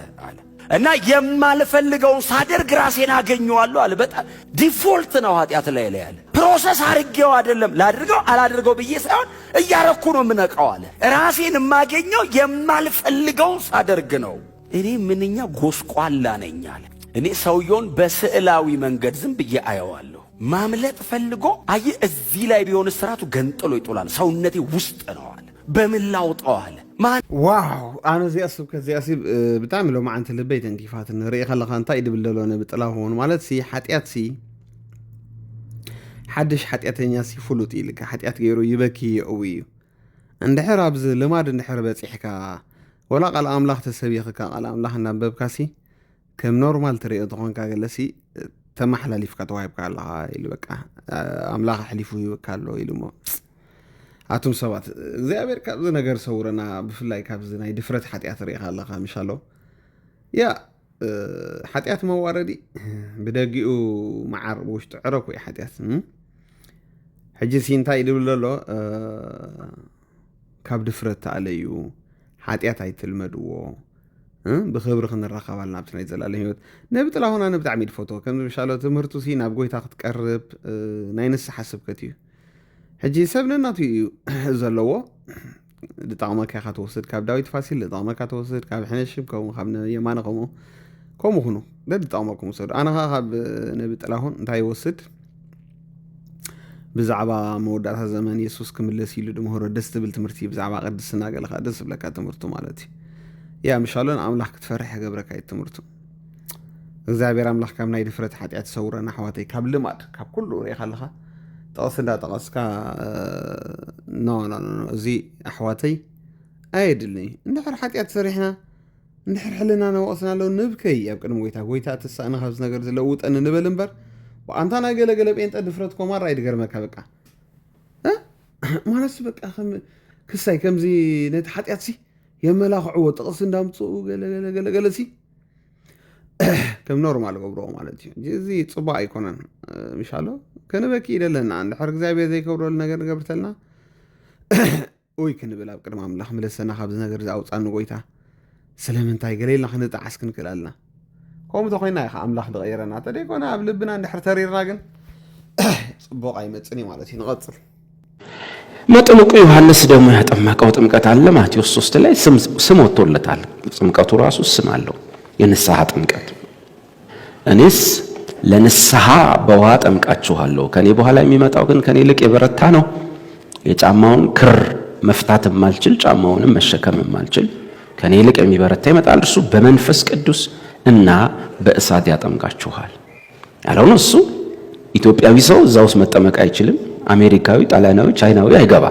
እና የማልፈልገውን ሳደርግ ራሴን አገኘዋለሁ አለ። በጣም ዲፎልት ነው ኃጢአት ላይ ያለ ፕሮሰስ አድርጌው አይደለም ላድርገው አላድርገው ብዬ ሳይሆን እያረኩ ነው የምነቃው አለ። ራሴን የማገኘው የማልፈልገውን ሳደርግ ነው። እኔ ምንኛ ጎስቋላ ነኝ አለ። እኔ ሰውየውን በስዕላዊ መንገድ ዝም ብዬ አየዋለሁ። ማምለጥ ፈልጎ አይ እዚህ ላይ ቢሆን ስራቱ ገንጥሎ ይጥላል። ሰውነቴ ውስጥ ነው አለ። በምን ላውጣው አለ። ዋው ኣነ እዚኣ ስብከት እዚኣ ሲ ብጣዕሚ ሎማዓንቲ ልበይ ተንኪፋት ንርኢ ከለኻ እንታይ ድብል ዘሎ ብጥላሁን ማለት ሲ ሓጢአት ሲ ሓድሽ ሓጢአተኛ ሲ ፍሉጥ ኢልካ ሓጢአት ገይሩ ይበኪ የእው እዩ እንድሕር ኣብዚ ልማድ እንድሕር በፂሕካ ወላ ቃል ኣምላኽ ተሰቢኽካ ቃል ኣምላኽ እናንበብካ ሲ ከም ኖርማል ትሪኦ ተኾንካ ገለሲ ተማሓላሊፍካ ተዋሂብካ ኣለኻ ኢሉ በቃ ኣምላኽ ኣሕሊፉ ይብካ ኣሎ ኢሉ ሞ ኣቱም ሰባት እግዚአብሔር ካብዚ ነገር ሰውረና ብፍላይ ካብዚ ናይ ድፍረት ሓጢአት ርኢኻ ኣለኻ ምሻሎ ያ ሓጢአት መዋረዲ ብደጊኡ መዓር ውሽጡ ዕረኩ እዩ ሓጢአት ሕጂ ሲ እንታይ ድብል ኣሎ ካብ ድፍረት ተኣለዩ ሓጢአት ኣይትልመድዎ ብክብሪ ክንረኸባልና ኣብቲ ናይ ዘላለም ሂወት ነቢ ጥላሁን ኣነ ብጣዕሚ ድፈቶ ከምዚ ምሻሎ ትምህርቱ ሲ ናብ ጎይታ ክትቀርብ ናይ ንስሓ ስብከት እዩ ሕጂ ሰብ ነናቱ እዩ ዘለዎ ዝጠቕመካ ኢኻ ትወስድ ካብ ዳዊት ፋሲል ዝጠቕመካ ትወስድ ካብ ሕነሽም ከምኡ ካብ የማነ ከምኡ ሁኑ ዝጠቕመኩም ውሰዱ ኣነ ኸ ካብ ነቢ ጥላሁን እንታይ ይወስድ ብዛዕባ መወዳእታ ዘመን የሱስ ክምለስ ኢሉ ድምህሮ ደስ ትብል ትምህርቲ ብዛዕባ ቅድስና ገለካ ደስ ዝብለካ ትምህርቱ ማለት እዩ ያ ምሻሎን ኣምላኽ ክትፈርሕ ገበረካ እዩ ትምህርቱ እግዚኣብሔር ኣምላኽ ካብ ናይ ድፍረት ሓጢአት ሰውረና ኣሕዋተይ ካብ ልማድ ካብ ኩሉ ርኢኻ ኣለኻ ጠቐስ እንዳጠቐስካ ኖ እዚ ኣሕዋተይ ኣየድልኒ እንድሕር ሓጢአት ሰሪሕና እንድሕር ሕልና ነወቕስና ለው ንብከይ ኣብ ቅድሚ ጎይታ ትሳእና ካብዚ ነገር ዝለውጠኒ ንበል እምበር ብኣንታ ናይ ገለገለ ጴንጠ ድፍረት ኮማራ ይድገርመካ በቃ ማለስ በቃ ክሳይ ከምዚ ነቲ ሓጢኣት ሲ የመላኽዕዎ ጥቕሲ እንዳምፅኡ ገለገለ ሲ ከም ኖርማል ገብሮ ማለት እዩ እዚ ፅቡቅ ኣይኮነን ምሻሎ ከንበኪ ይደለና እንድሕር እግዚኣብሔር ዘይከብረሉ ነገር ንገብርተልና ወይ ክንብል ኣብ ቅድሚ ኣምላኽ ምለሰና ካብዚ ነገር ዝኣውፃኒ ጎይታ ስለምንታይ ገሌልና ክንጣዓስ ክንክእል ኣለና ከምኡ ተኮይና ኢኻ ኣምላኽ ዝቐይረና ተደይኮነ ኣብ ልብና እንድሕር ተሪርና ግን ፅቡቅ ኣይመፅን እዩ ማለት እዩ ንቐፅል መጥምቁ ዮሐንስ ደግሞ ያጠመቀው ጥምቀት አለ ማቴዎስ 3 ላይ ስም ወጥቶለታል ጥምቀቱ ራሱ ስም አለው የንስሐ ጥምቀት እኔስ ለንስሐ በውሃ ጠምቃችኋለሁ ከኔ በኋላ የሚመጣው ግን ከኔ ይልቅ የበረታ ነው የጫማውን ክር መፍታት የማልችል ጫማውንም መሸከም የማልችል ከኔ ይልቅ የሚበረታ ይመጣል እርሱ በመንፈስ ቅዱስ እና በእሳት ያጠምቃችኋል ያለው ነው እሱ ኢትዮጵያዊ ሰው እዛውስ መጠመቅ አይችልም አሜሪካዊ ጣሊያናዊ ቻይናዊ አይገባ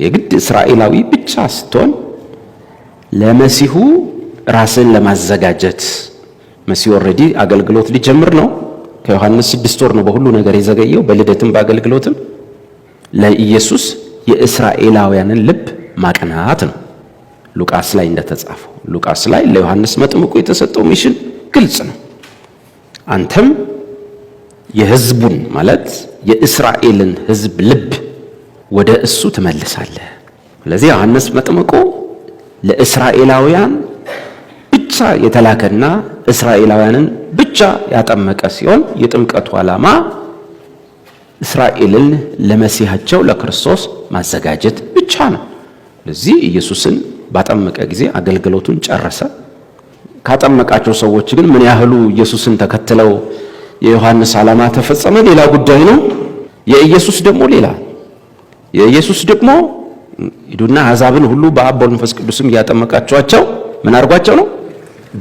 የግድ እስራኤላዊ ብቻ ስትሆን ለመሲሁ ራስን ለማዘጋጀት መሲሁ ኦሬዲ አገልግሎት ሊጀምር ነው ከዮሐንስ 6 ወር ነው በሁሉ ነገር የዘገየው በልደትም በአገልግሎትም ለኢየሱስ የእስራኤላውያንን ልብ ማቅናት ነው ሉቃስ ላይ እንደተጻፈው ሉቃስ ላይ ለዮሐንስ መጥምቁ የተሰጠው ሚሽን ግልጽ ነው አንተም የህዝቡን ማለት የእስራኤልን ህዝብ ልብ ወደ እሱ ተመልሳለህ ስለዚህ ዮሐንስ መጥምቁ ለእስራኤላውያን ብቻ የተላከና እስራኤላውያንን ብቻ ያጠመቀ ሲሆን የጥምቀቱ ዓላማ እስራኤልን ለመሲሐቸው ለክርስቶስ ማዘጋጀት ብቻ ነው ስለዚህ ኢየሱስን ባጠመቀ ጊዜ አገልግሎቱን ጨረሰ ካጠመቃቸው ሰዎች ግን ምን ያህሉ ኢየሱስን ተከትለው የዮሐንስ ዓላማ ተፈጸመ ሌላ ጉዳይ ነው የኢየሱስ ደግሞ ሌላ የኢየሱስ ደግሞ ይዱና አሕዛብን ሁሉ በአብ በመንፈስ ቅዱስም ያጠመቃቸዋቸው ምን አርጓቸው ነው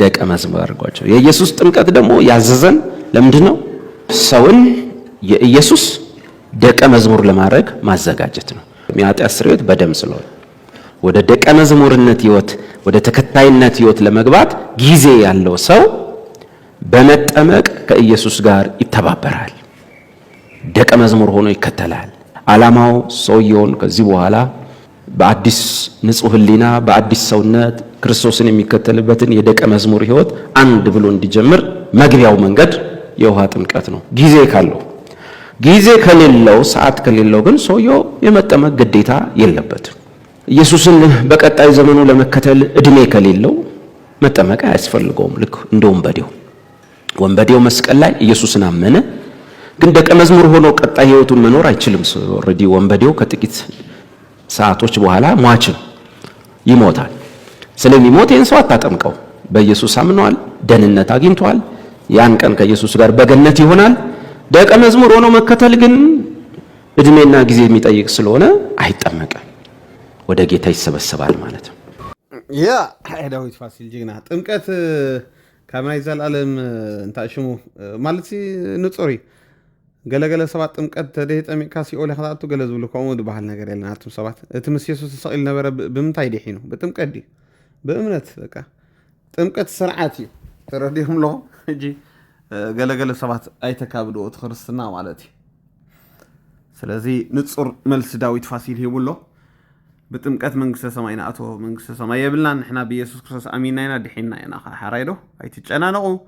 ደቀ መዝሙር አርጓቸው የኢየሱስ ጥምቀት ደግሞ ያዘዘን ለምንድነው ሰውን የኢየሱስ ደቀ መዝሙር ለማድረግ ማዘጋጀት ነው የሚያጣስ ስርየት በደም ስለሆነ ወደ ደቀ መዝሙርነት ህይወት ወደ ተከታይነት ህይወት ለመግባት ጊዜ ያለው ሰው በመጠመቅ ከኢየሱስ ጋር ይተባበራል ደቀ መዝሙር ሆኖ ይከተላል ዓላማው ሰውየውን ከዚህ በኋላ በአዲስ ንጹህ ህሊና በአዲስ ሰውነት ክርስቶስን የሚከተልበትን የደቀ መዝሙር ህይወት አንድ ብሎ እንዲጀምር መግቢያው መንገድ የውሃ ጥምቀት ነው ጊዜ ከሌለው ሰዓት ከሌለው ግን ሰውየው የመጠመቅ ግዴታ የለበትም ኢየሱስን በቀጣይ ዘመኑ ለመከተል እድሜ ከሌለው መጠመቅ አያስፈልገውም ልክ እንደ ወንበዴው መስቀል ላይ ኢየሱስን አመነ ግን ደቀ መዝሙር ሆኖ ቀጣይ ህይወቱን መኖር አይችልም ኦሬዲ ወንበዴው ከጥቂት ሰዓቶች በኋላ ሟች ይሞታል ስለሚሞት የንሰው አታጠምቀው በኢየሱስ አምኗል ደህንነት አግኝቷል ያን ቀን ከኢየሱስ ጋር በገነት ይሆናል ደቀ መዝሙር ሆኖ መከተል ግን እድሜና ጊዜ የሚጠይቅ ስለሆነ አይጠመቅም ወደ ጌታ ይሰበሰባል ማለት ነው ያ ዳዊት ፋሲል ጅግና ጥምቀት ካምናይ ዘላለም እንታሽሙ ማለት ንጹሪ ገለገለ ሰባት ጥምቀት ተደህ ጠሚቅካ ሲኦል ይኸታቱ ገለ ዝብሉ ከምኡ ዝበሃል ነገር የለናቱም ሰባት እቲ ምስ ኢየሱስ ተሰቂል ነበረ ብምንታይ ዲሒኑ በጥምቀት ዲ በእምነት በቃ ጥምቀት ስርዓት እዩ ተረዲሁም ሎ እጂ ገለገለ ሰባት አይተካብዶ ክርስትና ማለት እዩ ስለዚ ንጹር መልስ ዳዊት ፋሲል ሂቡሎ بتمكت منقسة سماينا أتو منقسة سمايا بلنا نحن بيسوس كريستوس أميننا دحينا ينا حرايدو أيتجأنا نقو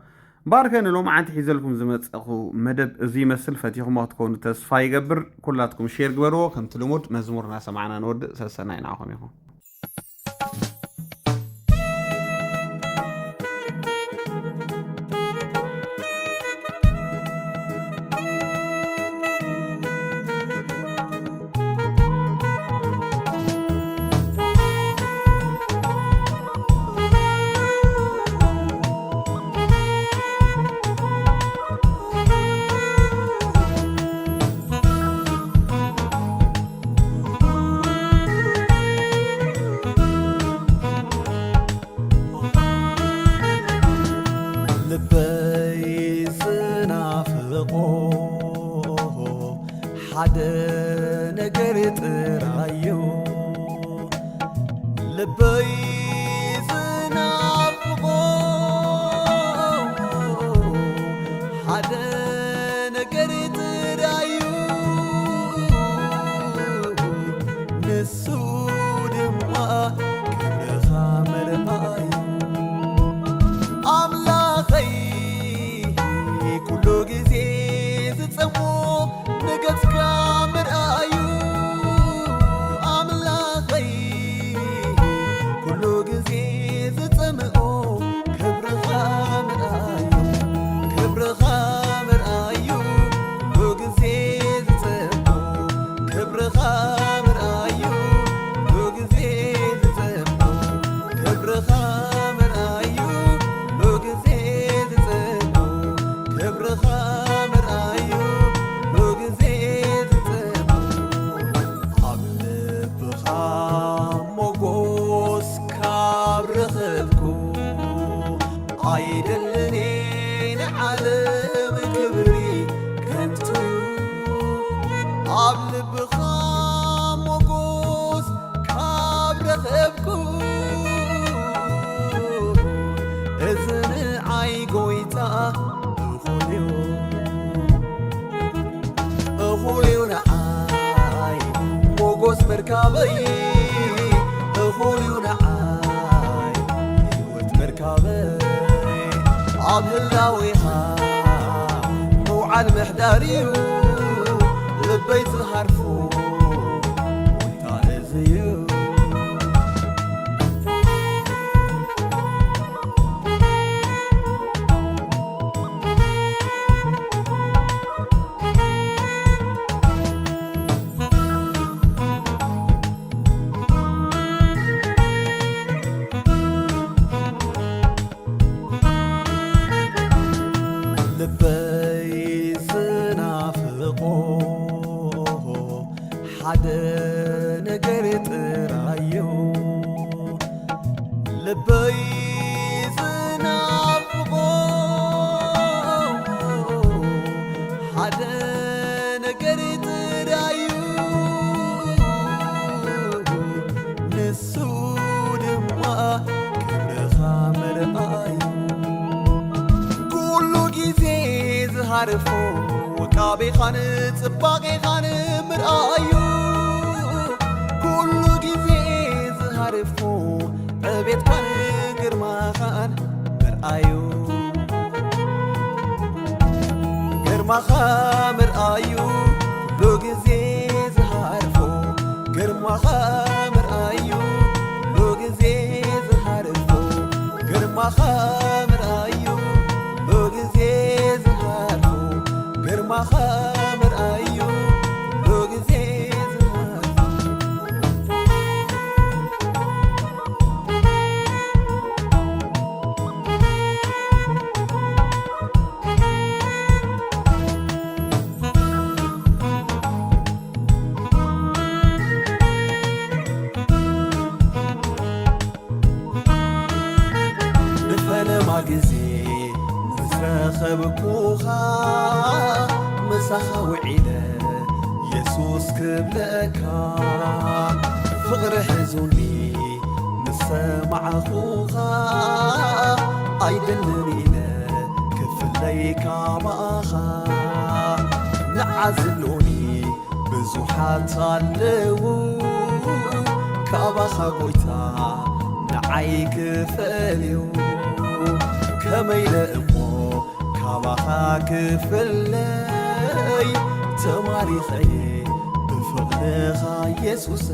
باركن لو ما عاد حيزلكم زمت أخو مدب زي مسل فتيهم ما تكون تصفاي قبر كلاتكم شير قبرو كم تلمود مزمورنا سمعنا نود سلسنا ينعهم يهون ሓደ ነገር ጥራዩ ልበይ ዝናብ ንሱ ድማ ክብርኻ መርኣዩ ኣምላኸይ ኩሉ ግዜ ዝጸሞ ንገጽካ መርኣዩ ኣምላኸይ ኩሉ ግዜ ዝጸምኦ ክብርኻ መርኣዩ ክብርኻ መርኣዩ ኩሉ ግዜ ዝጸምኦ ክብርኻ መርኣዩ ኩሉ ግዜ ዝጸምኦ ክብርኻ መርኣዩ ኩሉ ግዜ ዝጸምኦ ክብርኻ መርኣዩ ኩሉ ግዜ ዝጸምኦ ኣብ ልብኻ ሞጎስ ካብ ረኸብኩ ኣይደለኒ ንዓለም ክብሪ ከንቱ ኣብ ልብኻ ሞጎስ ካብ ረኸብኩ እዚ ንዓይ ጎይታ እኹልዩ ንዓይ ሞጎስ መርካበይ እኹልዩ ንዓይ ሕይወት መርካበይ ኣብ ህላዊኻ መውዓል ምሕዳርዩ ልበይ ዝሃርፎ ቦታ እዝዩ ልበይ ዝናፍቆ ሓደ ነገር ጥራዩ ልበይ ዝናፍቆ ሓደ ነገር ጥራዩ ንሱ ድማ ክብርኻ መርኣዩ ኩሉ ጊዜ ዝሃርፎ ወቃቤኻን ጽባቐኻን ምርኣዩ ኩሉ ጊዜ ዝሃርፎ ዕቤትካን ግርማኻን ምርኣዩ ግርማኻ ምርኣዩ ኩሉ ጊዜ ዝሃርፎ ግርማኻ ምርኣዩ ኩሉ ጊዜ ዝሃርፎ ግርማኻ ምርኣዩ ኩሉ ጊዜ ዝሃርፎ ግርማኻ ምርኣዩ ኩሉ ጊዜ ዝሃርፎ ንፈለማ ጊዜ ምስ ረኸብኩኻ ምሳኻ ውዒለ ኢየሱስ ክብለካ ፍቕሪ ሕዙኒ ምስ ሰማዕኹኻ ኣይደልን ኢለ ክፍለይካ ባኻ ንዓዝሉኒ ብዙሓት ኣለዉ ካባኻ ጎይታ ንዓይ ክፈልዩ ከመይለ እሞ ካባኻ ክፍለይ ተማሪኸየ ብፍቕርኻ ኢየሱስ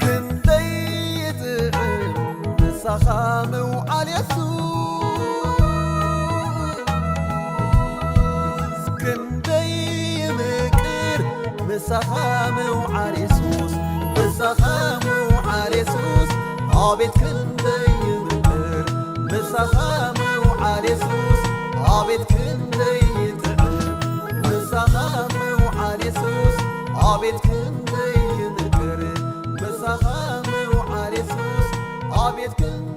ክንደይ ጥዕም ንሳኻ ምውዓል ኢየሱስ ክንደይ ምቅር ምሳኻ ምውዓል ኢየሱስ ምሳኻ ምውዓል ኢየሱስ አቤት ክንደይ ምቅር ምሳኻ ምውዓል ኢየሱስ አቤት ክንደይ ጥዕም ምሳኻ ምውዓል ኢየሱስ አቤት ክንደይ ምቅር ምሳኻ ምውዓል ኢየሱስ አቤት ክንደይ